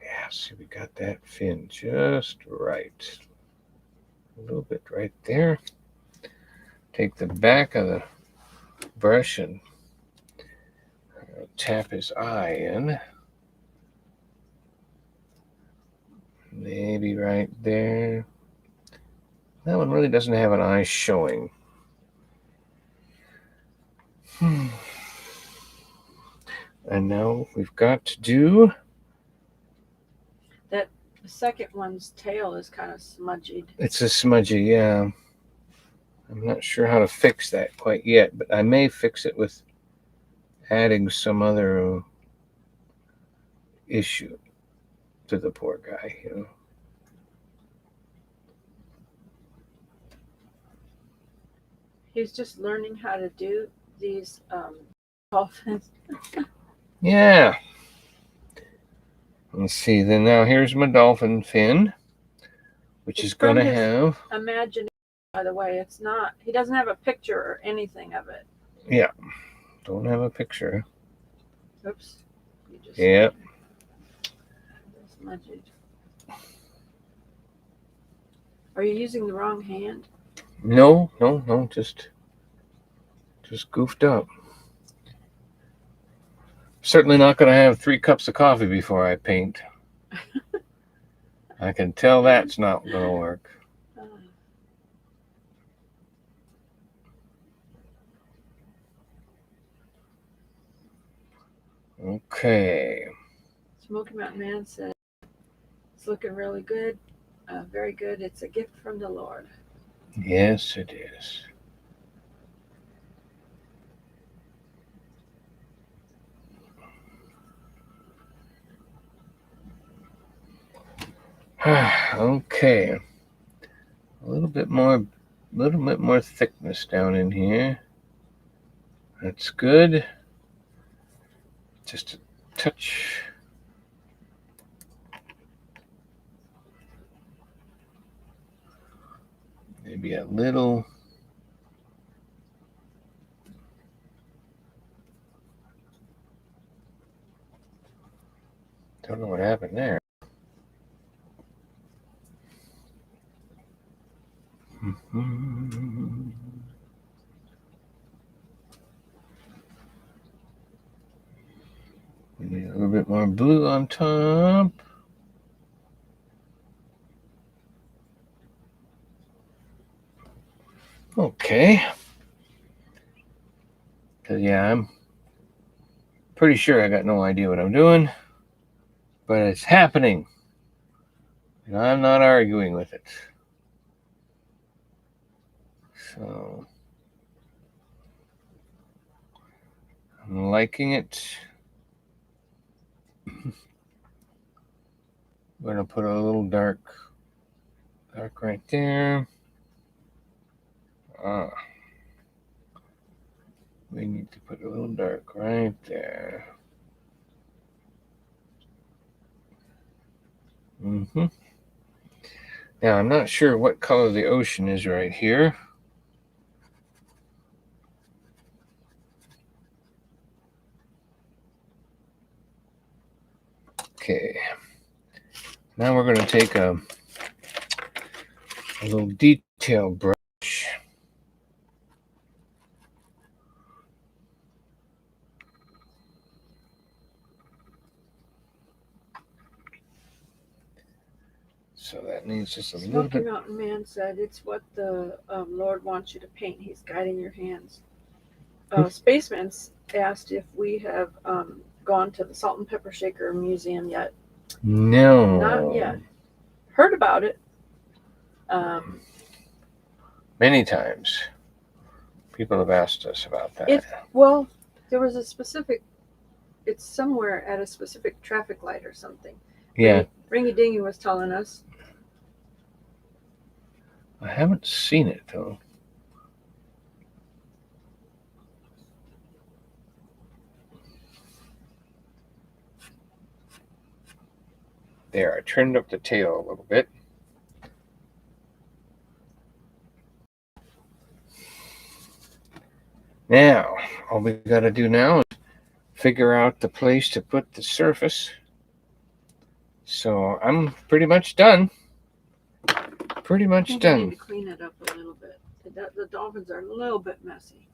Yeah, see, we got that fin just right. A little bit right there. Take the back of the brush and tap his eye in. Maybe right there. That one really doesn't have an eye showing. And now we've got to do... That second one's tail is kind of smudgy. It's a smudgy, yeah. I'm not sure how to fix that quite yet, but I may fix it with adding some other issue to the poor guy, you know. He's just learning how to do these dolphins. Yeah. Let's see, then now here's my dolphin fin, which is going to have... Imagination, by the way. It's not... He doesn't have a picture or anything of it. Yeah. Don't have a picture. Oops. You just... Yep. Smudged. Are you using the wrong hand? No, just goofed up. Certainly not going to have 3 cups of coffee before I paint. I can tell that's not going to work. Okay. Smoky Mountain Man said, it's looking really good. Very good. It's a gift from the Lord. Yes, it is. Okay. A little bit more thickness down in here. That's good. Just a touch. Maybe a little. Don't know what happened there. We need a little bit more blue on top. Okay. Because, yeah, I'm pretty sure I got no idea what I'm doing, but it's happening. And I'm not arguing with it. So I'm liking it. I'm going to put a little dark right there. We need to put a little dark right there. Now, I'm not sure what color the ocean is right here. Okay. Now we're going to take a little detail brush. So that needs just a little bit. Smoky Mountain Man said it's what the Lord wants you to paint. He's guiding your hands. Spaceman asked if we have gone to the Salt and Pepper Shaker Museum yet. No. Not yet. Heard about it. Many times. People have asked us about that. Well, there was a specific, it's somewhere at a specific traffic light or something. Yeah. Ringy Dingy was telling us. I haven't seen it, though. There, I turned up the tail a little bit. Now, all we got to do now is figure out the place to put the surface. So I'm pretty much done. Pretty much I done. need to clean it up a little bit. The dolphins are a little bit messy.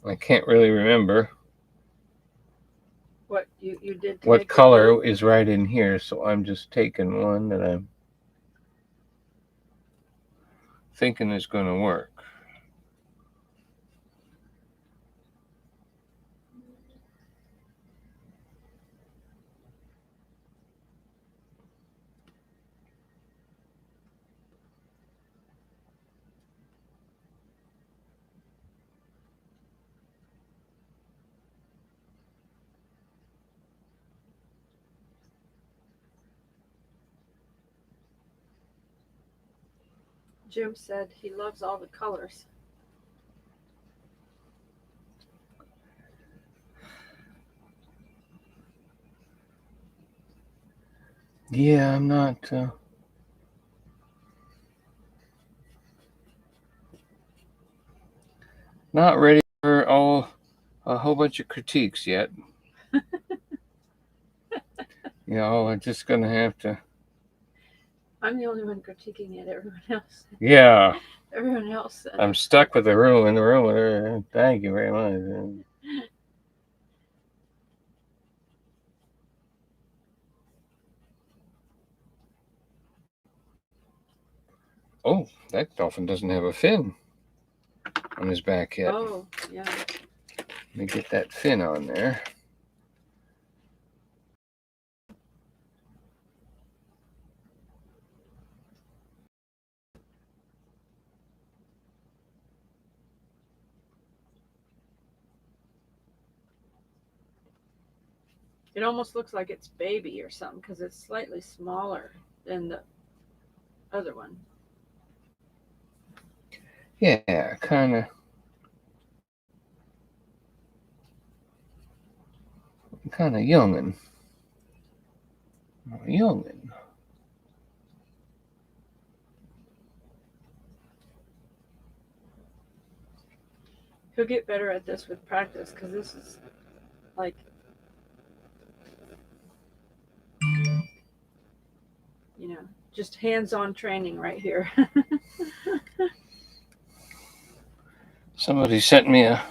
I can't really remember What you did to what make color is right in here, so I'm just taking one that I'm thinking is going to work. Jim said he loves all the colors. Yeah, I'm not ready for a whole bunch of critiques yet. You know, I'm just going to have to. I'm the only one critiquing it. Everyone else. Yeah. Everyone else. I'm stuck with the room with her. Thank you very much. Oh, that dolphin doesn't have a fin on his back yet. Oh, yeah. Let me get that fin on there. It almost looks like it's baby or something because it's slightly smaller than the other one. Yeah, kind of youngin'. Youngin'. He'll get better at this with practice because this is like, you know, just hands-on training right here. Somebody sent me a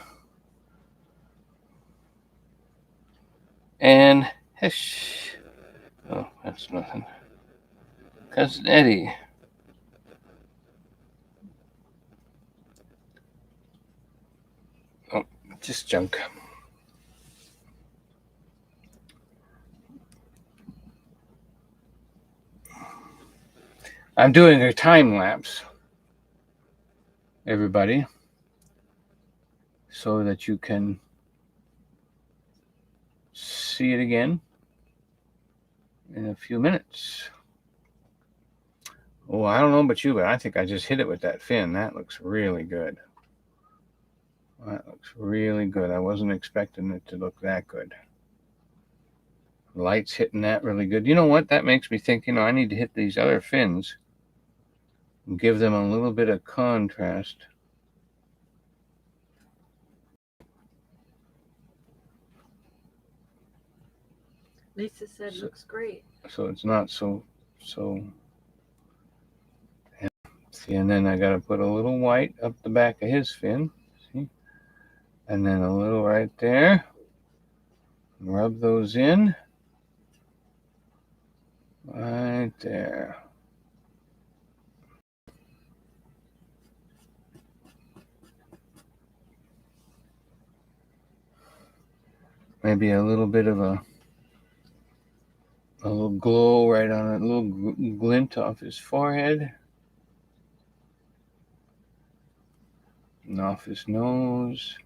and hish. Oh, that's nothing. Cousin Eddie. Oh, just junk. I'm doing a time lapse, everybody, so that you can see it again in a few minutes. Oh, I don't know about you, but I think I just hit it with that fin. That looks really good. That looks really good. I wasn't expecting it to look that good. Light's hitting that really good. You know what? That makes me think, I need to hit these other fins and give them a little bit of contrast. Lisa said looks great. So it's not so. Yeah. See, and then I got to put a little white up the back of his fin. See? And then a little right there. Rub those in. Right there. Maybe a little bit of a little glow right on it, a little glint off his forehead. And off his nose.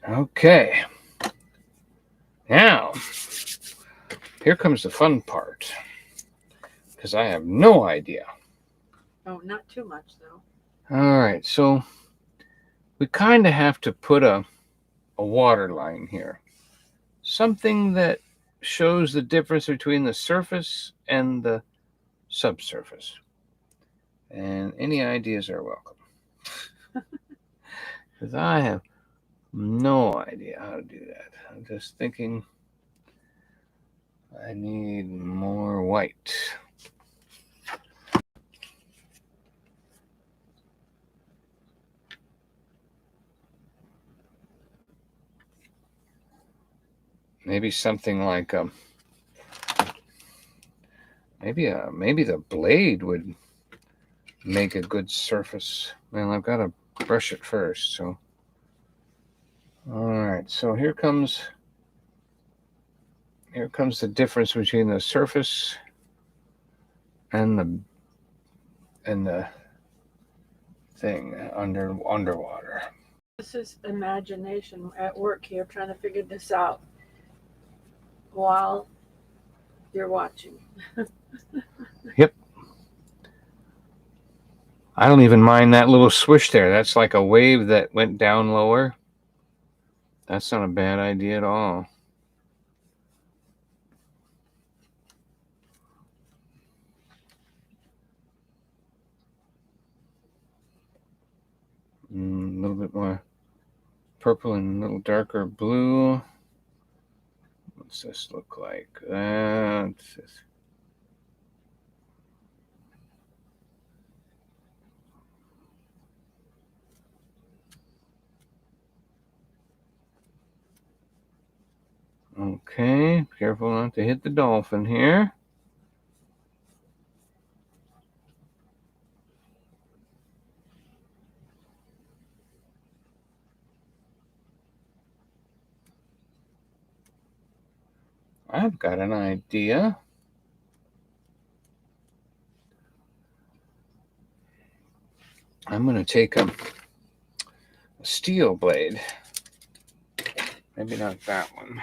Okay. Now, here comes the fun part. Because I have no idea. Oh, not too much though. All right, so we kind of have to put a water line here. Something that shows the difference between the surface and the subsurface. And any ideas are welcome. Because I have no idea how to do that. I'm just thinking I need more white. Maybe something like maybe the blade would make a good surface. Well, I've got to brush it first. So, all right. So here comes the difference between the surface and the thing underwater. This is imagination at work here, trying to figure this out while you're watching. Yep. I don't even mind that little swish there. That's like a wave that went down lower. That's not a bad idea at all. A little bit more purple and a little darker blue. What's this look like? That's this. Okay, careful not to hit the dolphin here. I've got an idea. I'm going to take a steel blade. Maybe not that one.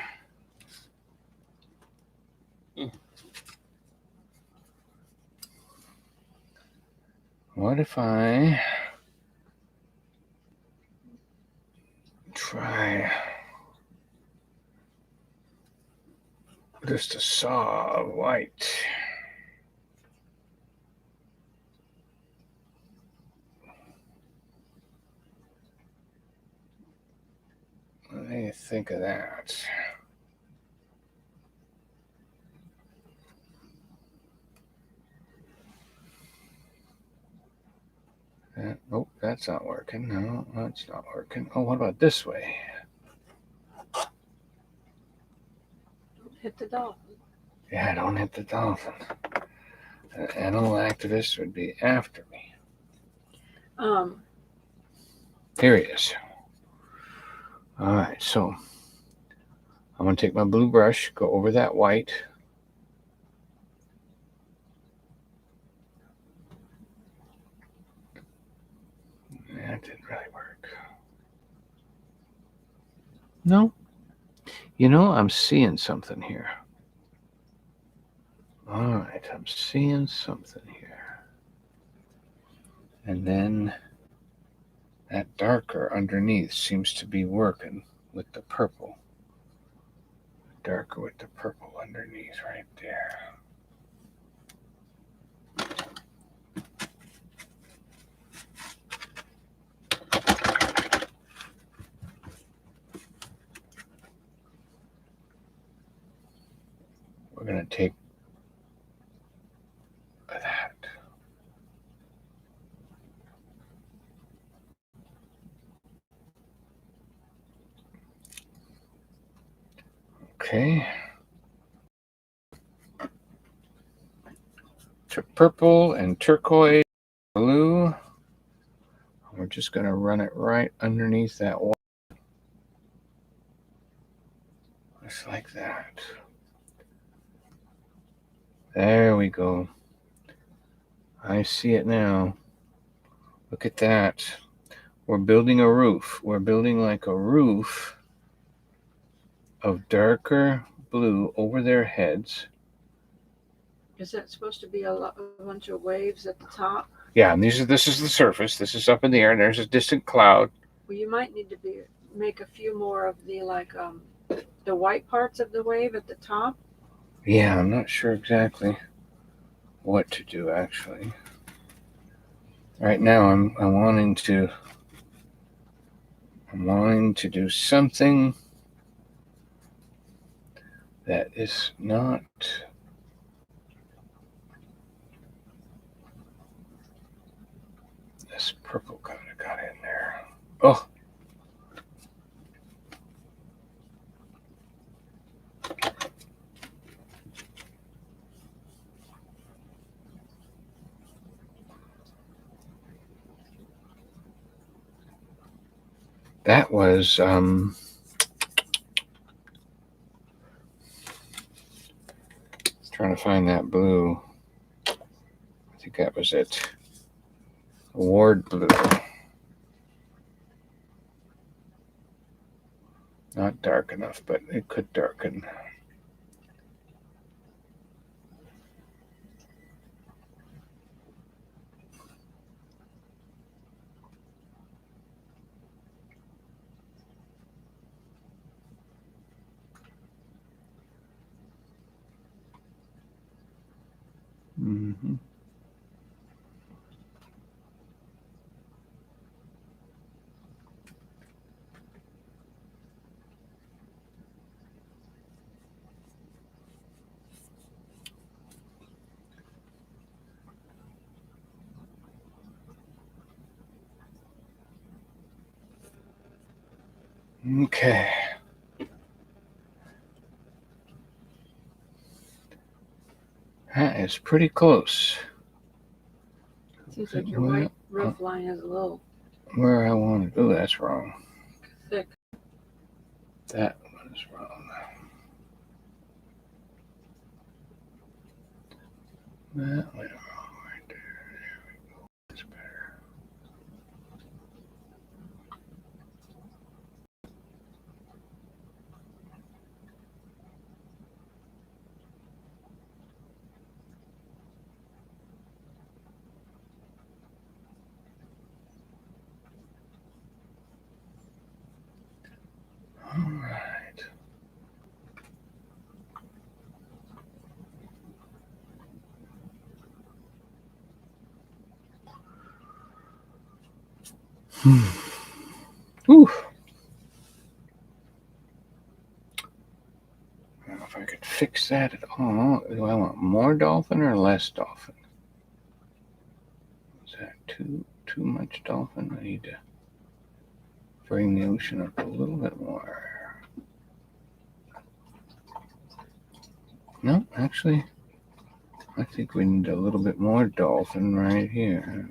What if I try just a saw of white? think of that? Oh, that's not working. No, that's not working. Oh, what about this way? Hit the dolphin. Yeah, don't hit the dolphin. An animal activist would be after me. Here he is. All right, so I'm going to take my blue brush, go over that white. That didn't really work. No. You know, I'm seeing something here. All right, I'm seeing something here. And then that darker underneath seems to be working with the purple. Darker with the purple underneath right there. We're going to take that. Okay. Purple and turquoise blue. We're just going to run it right underneath that white. Just like that. There we go. I see it now. Look at that. We're building a roof. We're building like a roof of darker blue over their heads. Is that supposed to be a bunch of waves at the top? Yeah, and this is the surface. This is up in the air, and there's a distant cloud. Well, you might need to make a few more of the the white parts of the wave at the top. Yeah, I'm not sure exactly what to do actually. Right now, I'm wanting to do something that is not. This purple kind of got in there. Oh. That was trying to find that blue. I think that was it. Award blue. Not dark enough, but it could darken. Mm-hmm. Okay. That is pretty close. Seems like your white roof line is a little where I wanted. Oh, that's wrong. thick. That was wrong. That went wrong right there. There we go. That's better. All right. Whew. if I could fix that at all. Do I want more dolphin or less dolphin? Is that too much dolphin? I need to bring the ocean up a little bit more. No, actually, I think we need a little bit more dolphin right here.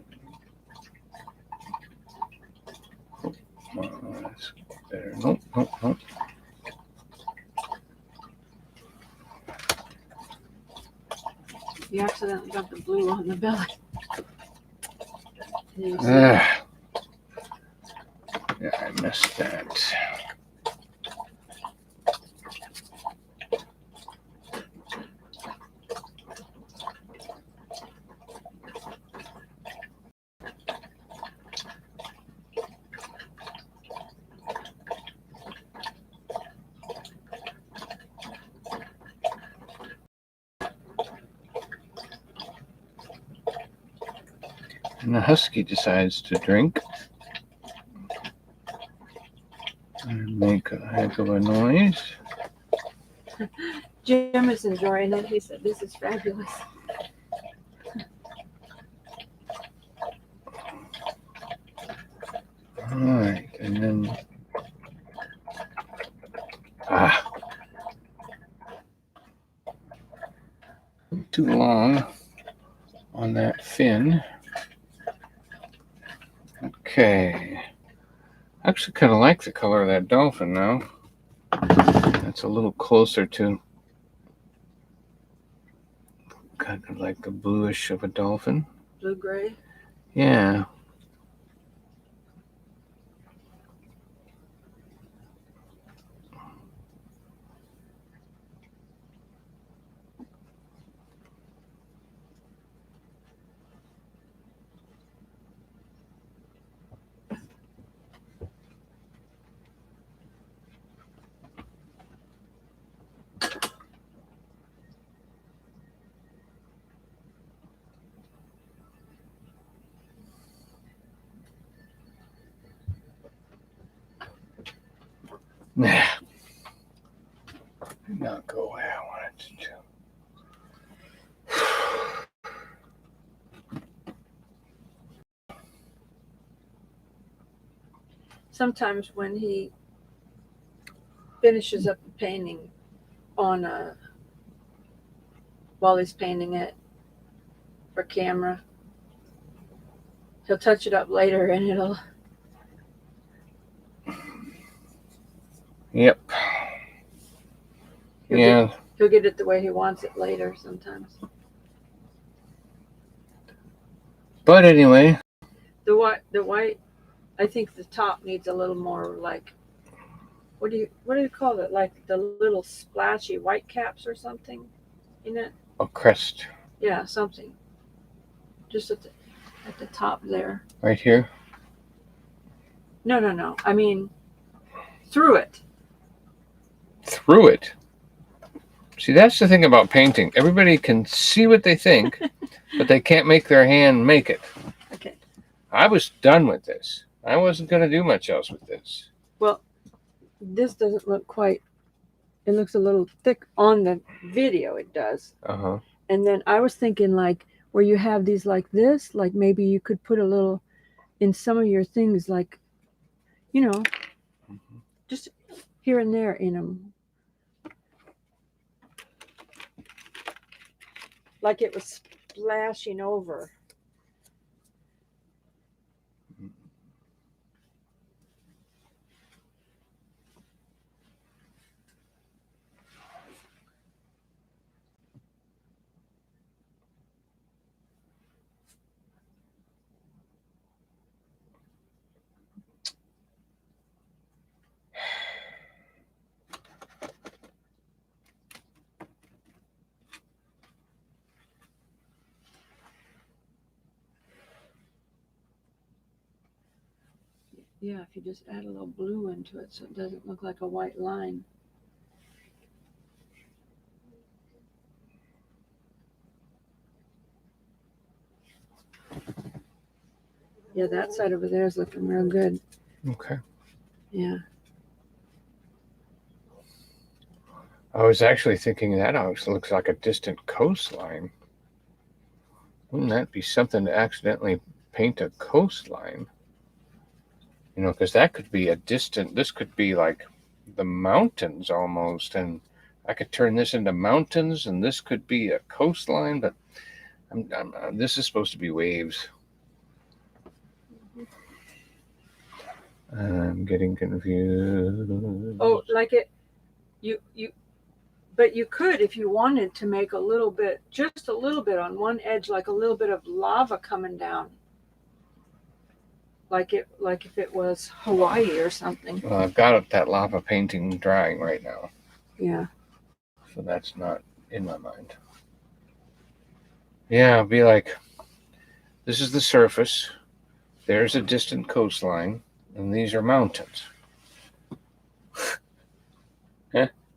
Oh, that's better. Nope. You accidentally got the blue on the belly. Yeah, I missed that. And the Husky decides to drink and make a heck of a noise. Jim is enjoying it. He said, "This is fabulous." All right, and then too long on that fin. Okay, I actually kind of like the color of that dolphin now. That's a little closer to kind of like a bluish of a dolphin. Blue gray. Yeah. Nah. Did not go the way I wanted it to. Sometimes when he finishes up the painting on while he's painting it for camera, he'll touch it up later and it'll. Yep. He'll get it the way he wants it later sometimes. But anyway. The white, I think the top needs a little more like, what do you call it? Like the little splashy white caps or something in it? A crest. Yeah, something. Just at the top there. Right here? No. I mean, through it. Through it? See, that's the thing about painting. Everybody can see what they think, but they can't make their hand make it. Okay. I was done with this. I wasn't going to do much else with this. Well, this doesn't look quite, it looks a little thick on the video, it does. Uh-huh. And then I was thinking like where you have these like this, like maybe you could put a little in some of your things, like, you know, just here and there in them. Like it was splashing over. Yeah, if you just add a little blue into it so it doesn't look like a white line. Yeah, that side over there is looking real good. Okay. Yeah. I was actually thinking that looks like a distant coastline. Wouldn't that be something to accidentally paint a coastline? You know, because that could be a distant, this could be like the mountains almost, and I could turn this into mountains, and this could be a coastline, but this is supposed to be waves. I'm getting confused. Oh, like it, but you could, if you wanted to make a little bit, just a little bit on one edge, like a little bit of lava coming down. Like if it was Hawaii or something. Well, I've got that lava painting drying right now. Yeah. So that's not in my mind. Yeah, it'd be like, this is the surface. There's a distant coastline, and these are mountains.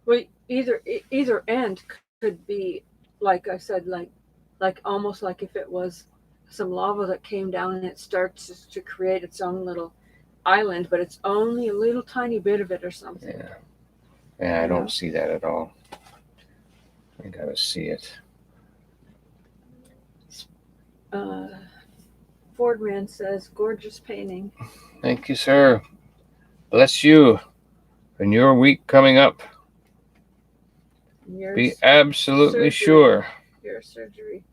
Well, either end could be, like I said, like almost like if it was some lava that came down and it starts to create its own little island, but it's only a little tiny bit of it or something. Yeah, I don't see that at all. I gotta see it. Fordman says, gorgeous painting. Thank you, sir. Bless you. And your week coming up. Be absolutely sure. Your surgery.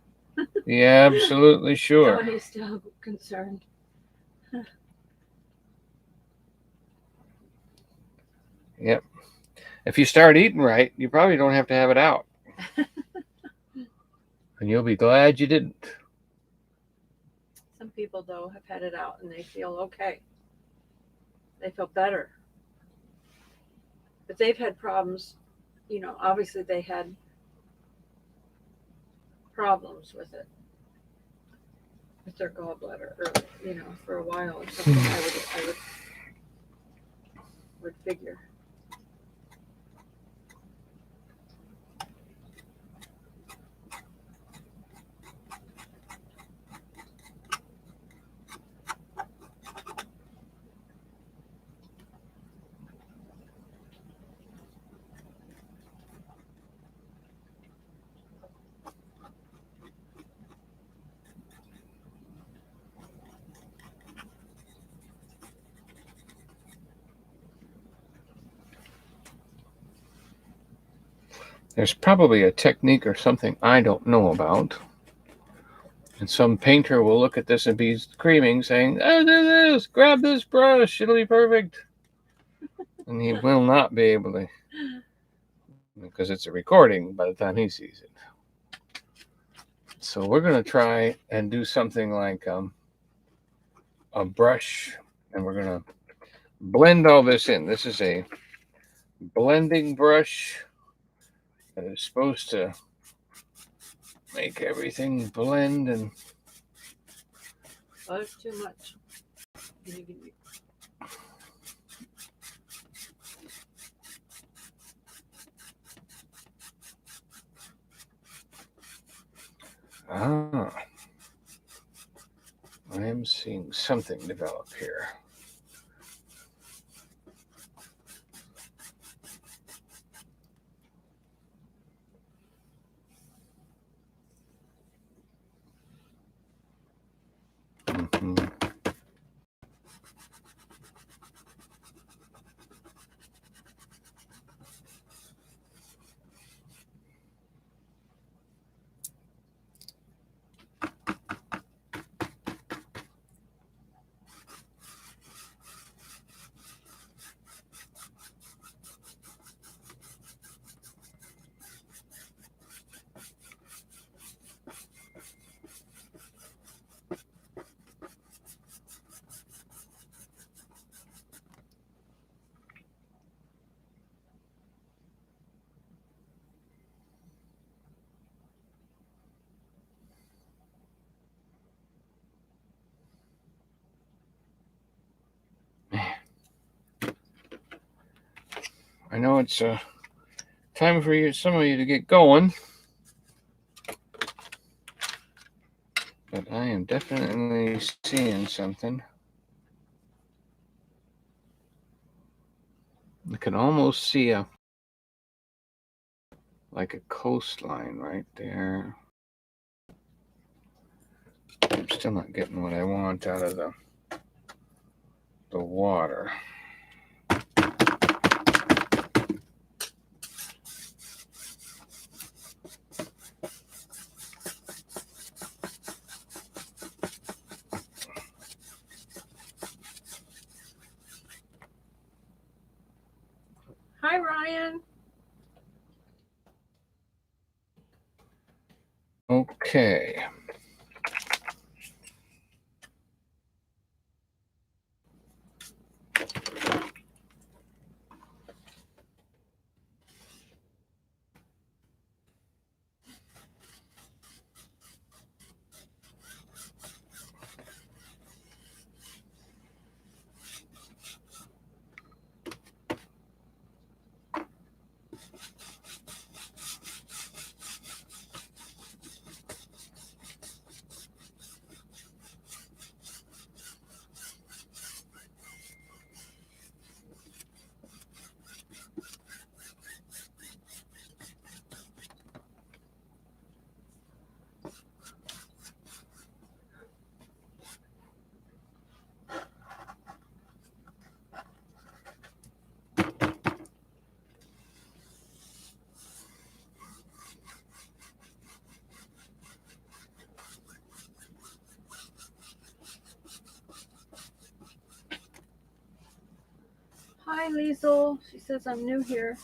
Be absolutely sure. Donny's still concerned. Yep. If you start eating right, you probably don't have to have it out. And you'll be glad you didn't. Some people, though, have had it out and they feel okay. They feel better. But they've had problems. You know, obviously they had problems with it, with their gallbladder, or, you know, for a while or something. I would figure. There's probably a technique or something I don't know about. And some painter will look at this and be screaming, saying, "Oh, do this, grab this brush, it'll be perfect." And he will not be able to, because it's a recording by the time he sees it. So we're going to try and do something like a brush, and we're going to blend all this in. This is a blending brush that is supposed to make everything blend. And Oh, that's too much. I am seeing something develop here. I know it's time for some of you to get going, but I am definitely seeing something. I can almost see a like a coastline right there. I'm still not getting what I want out of the water. Hi, Ryan. Okay. Hi, Liesel. She says I'm new here.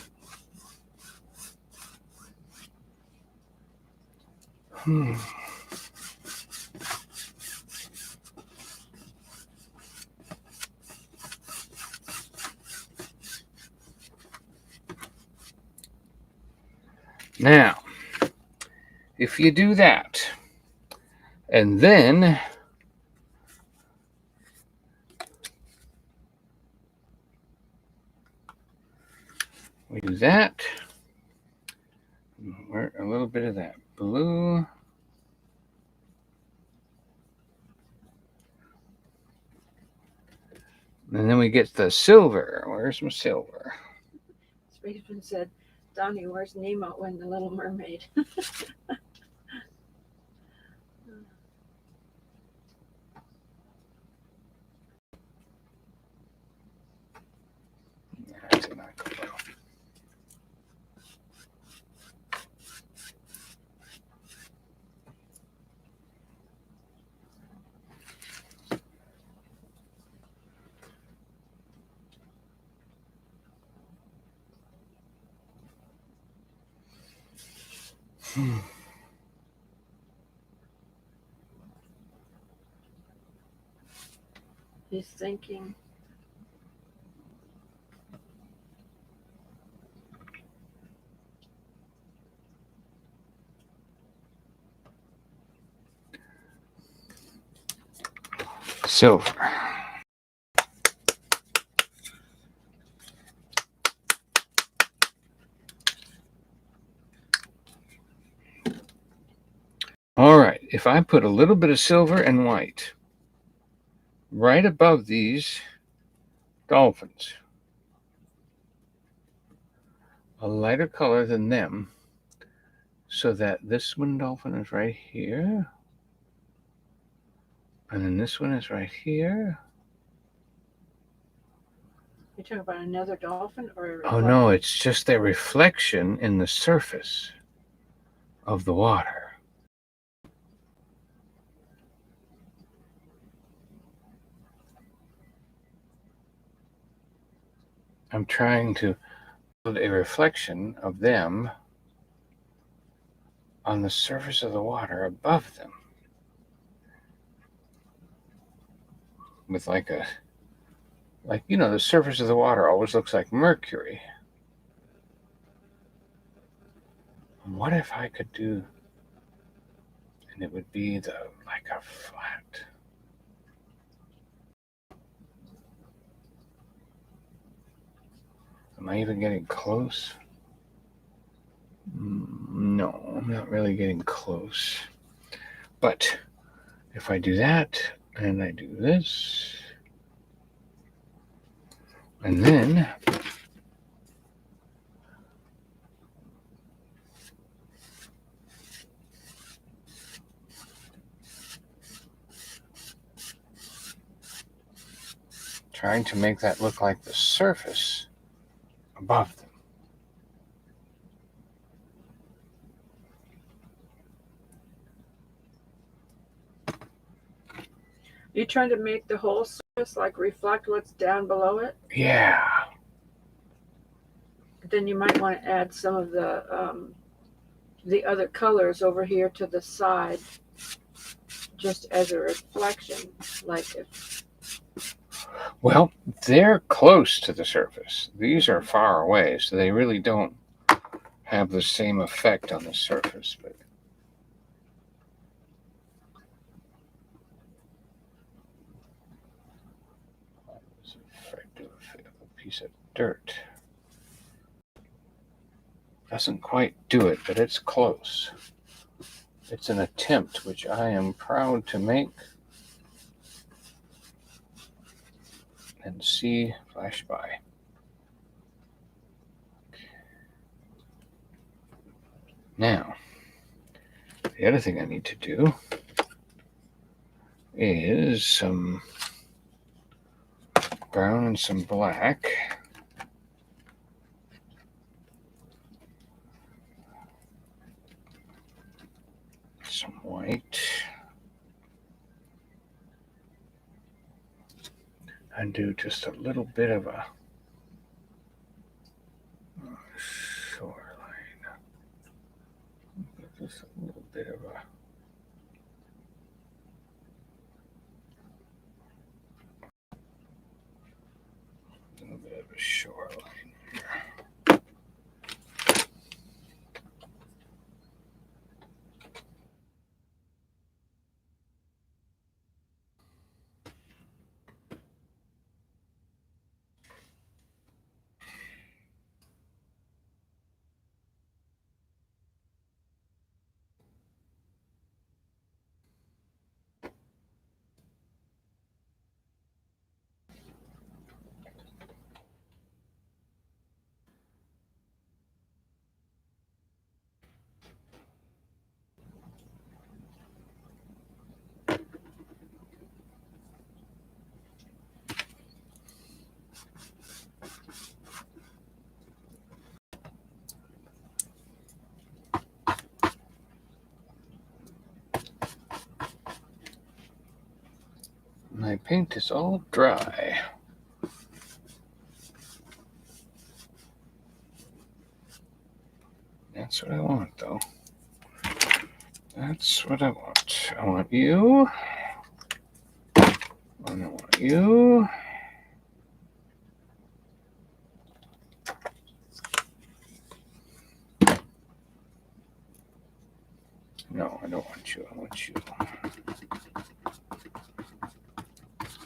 Now, if you do that, and then we do that, we're a little bit of that blue. And then we get the silver. Where's my silver? Spaceman said, Donny, where's Nemo in The Little Mermaid? That's not good. He's thinking. Silver. All right, if I put a little bit of silver and white right above these dolphins, a lighter color than them, so that this one dolphin is right here, and then this one is right here. You're talking about another dolphin or? Oh no, it's just their reflection in the surface of the water. I'm trying to build a reflection of them on the surface of the water above them. With like the surface of the water always looks like mercury. What if I could do, and it would be like a flat. Am I even getting close? No, I'm not really getting close. But if I do that, and I do this, and then trying to make that look like the surface above them. You trying to make the whole surface like reflect what's down below it? Yeah. Then you might want to add some of the other colors over here to the side, just as a reflection. Like if. Well, they're close to the surface. These are far away, so they really don't have the same effect on the surface. But I was afraid to fit a piece of dirt. Doesn't quite do it, but it's close. It's an attempt which I am proud to make. And see flash by. Now, the other thing I need to do is some brown and some black. Some white. And do just a little bit of a shoreline. Just a little bit of a shoreline here. My paint is all dry. That's what I want, though. That's what I want. I want you. And I want you. No, I don't want you. I want you.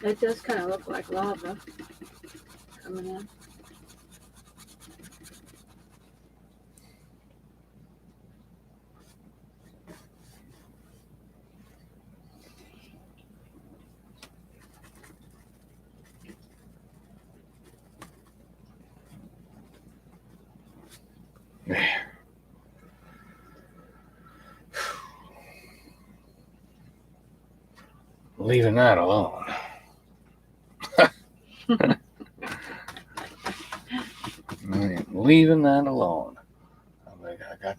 It does kind of look like lava coming in. There. Leaving that alone. I am leaving that alone. I got.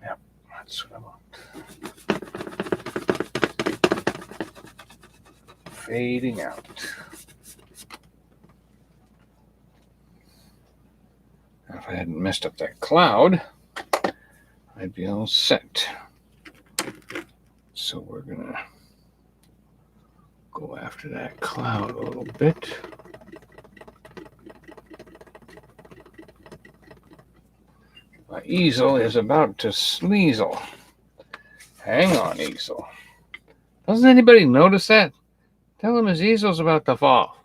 Yep, that's what I want. Fading out. Now, if I hadn't messed up that cloud, I'd be all set. So we're gonna go after that cloud a little bit. My easel is about to sneasel. Hang on, easel. Doesn't anybody notice that? Tell him his easel's about to fall.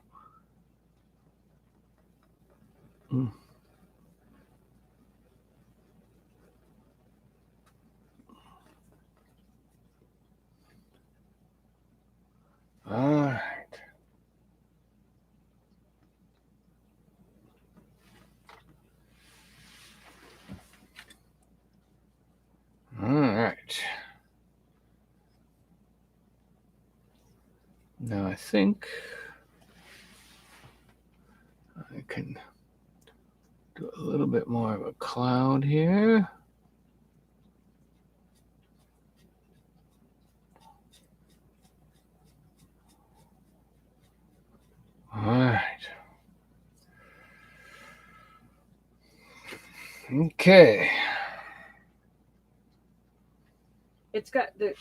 Now I think I can do a little bit more of a cloud here. All right. Okay. It's got the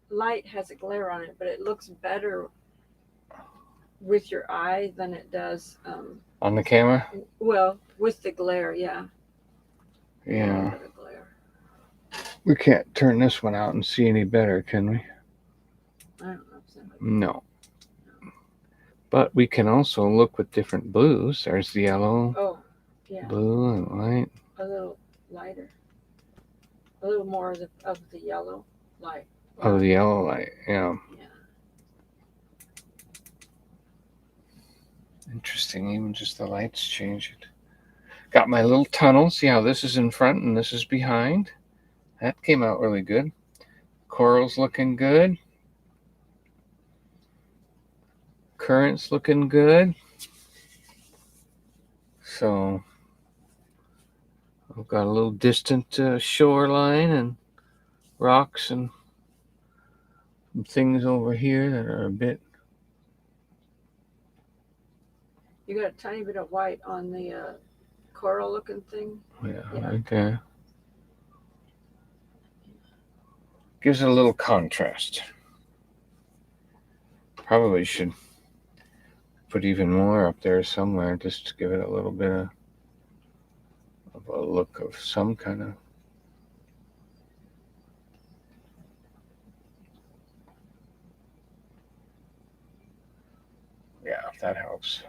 light has a glare on it, but it looks better with your eye than it does On the camera? well, with the glare, yeah. Yeah. Glare. We can't turn this one out and see any better, can we? I don't know. No. But we can also look with different blues. There's the yellow, Oh, yeah. blue, and white. A little lighter. A little more of the yellow light. Oh, the yellow light, yeah. Interesting, even just the lights change it. Got my little tunnel. See how this is in front and this is behind? That came out really good. Coral's looking good. Current's looking good. So I've got a little distant shoreline and rocks and some things over here that are a bit. You got a tiny bit of white on the coral looking thing. Yeah, right there. Gives it a little contrast. Probably should put even more up there somewhere just to give it a little bit of a look of some kind of. Yeah, if that helps.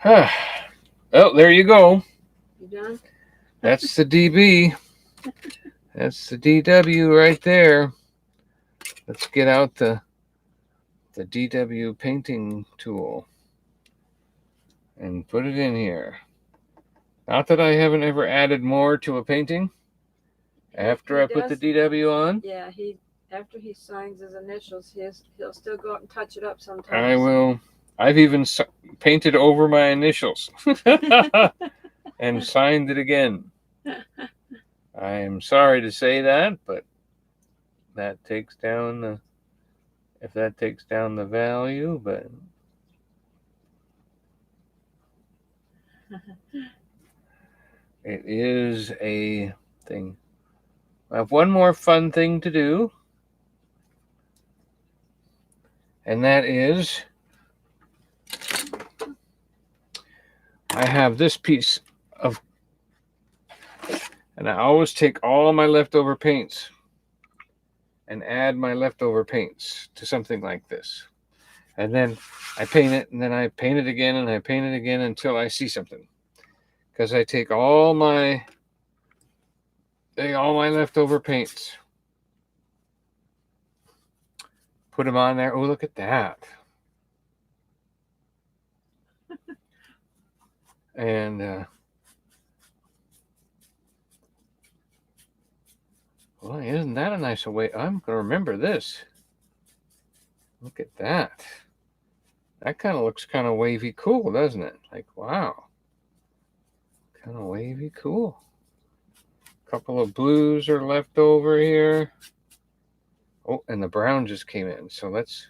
Oh, there you go. You done? That's the DB. That's the DW right there. Let's get out the DW painting tool and put it in here. Not that I haven't ever added more to a painting after I put the DW on. Yeah, after he signs his initials, he'll still go up and touch it up sometimes. I will. I've even painted over my initials and signed it again. I am sorry to say that, but that takes down the, if that takes down the value, but it is a thing. I have one more fun thing to do, and that is I have this piece of, and I always take all my leftover paints and add my leftover paints to something like this. And then I paint it, and then I paint it again, and I paint it again until I see something. Because I take all my leftover paints, put them on there. Oh, look at that. And well, isn't that a nice way? I'm going to remember this. Look at that. That kind of looks kind of wavy cool, doesn't it? Like, wow. Kind of wavy cool. A couple of blues are left over here. Oh, and the brown just came in. So let's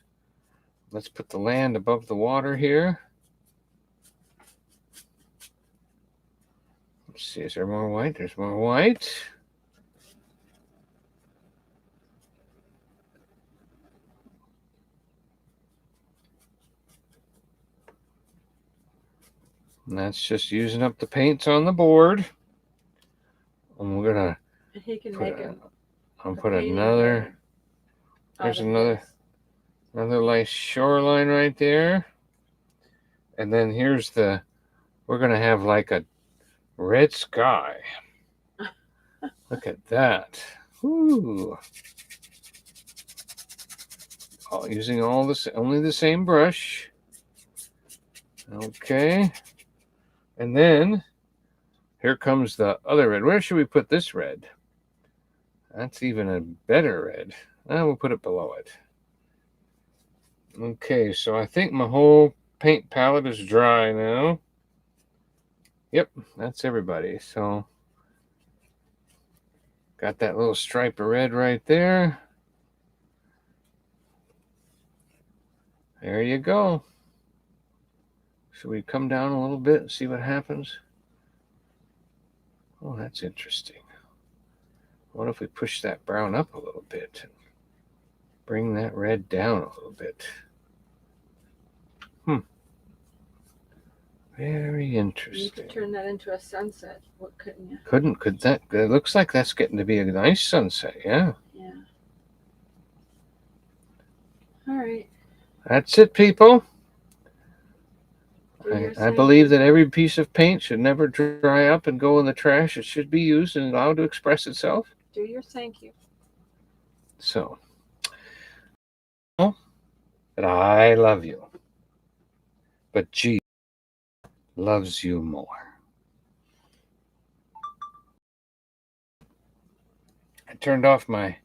put the land above the water here. Let's see, is there more white? There's more white. And that's just using up the paints on the board. And we're gonna. He can make it. I'll put another. There's another nice shoreline right there. And then here's we're gonna have like a red sky. Look at that. Ooh. Using only the same brush. Okay. And then here comes the other red. Where should we put this red? That's even a better red. And we'll put it below it. Okay, so I think my whole paint palette is dry now. Yep, that's everybody. So got that little stripe of red right there. There you go. Should we come down a little bit and see what happens? Oh, that's interesting. What if we push that brown up a little bit and bring that red down a little bit? Very interesting. You could turn that into a sunset. What couldn't you? Could that? It looks like that's getting to be a nice sunset. Yeah. Yeah. All right. That's it, people. Do your I thing. believe that every piece of paint should never dry up and go in the trash. It should be used and allowed to express itself. Do your thank you. So, that I love you, but Jesus loves you more. I turned off my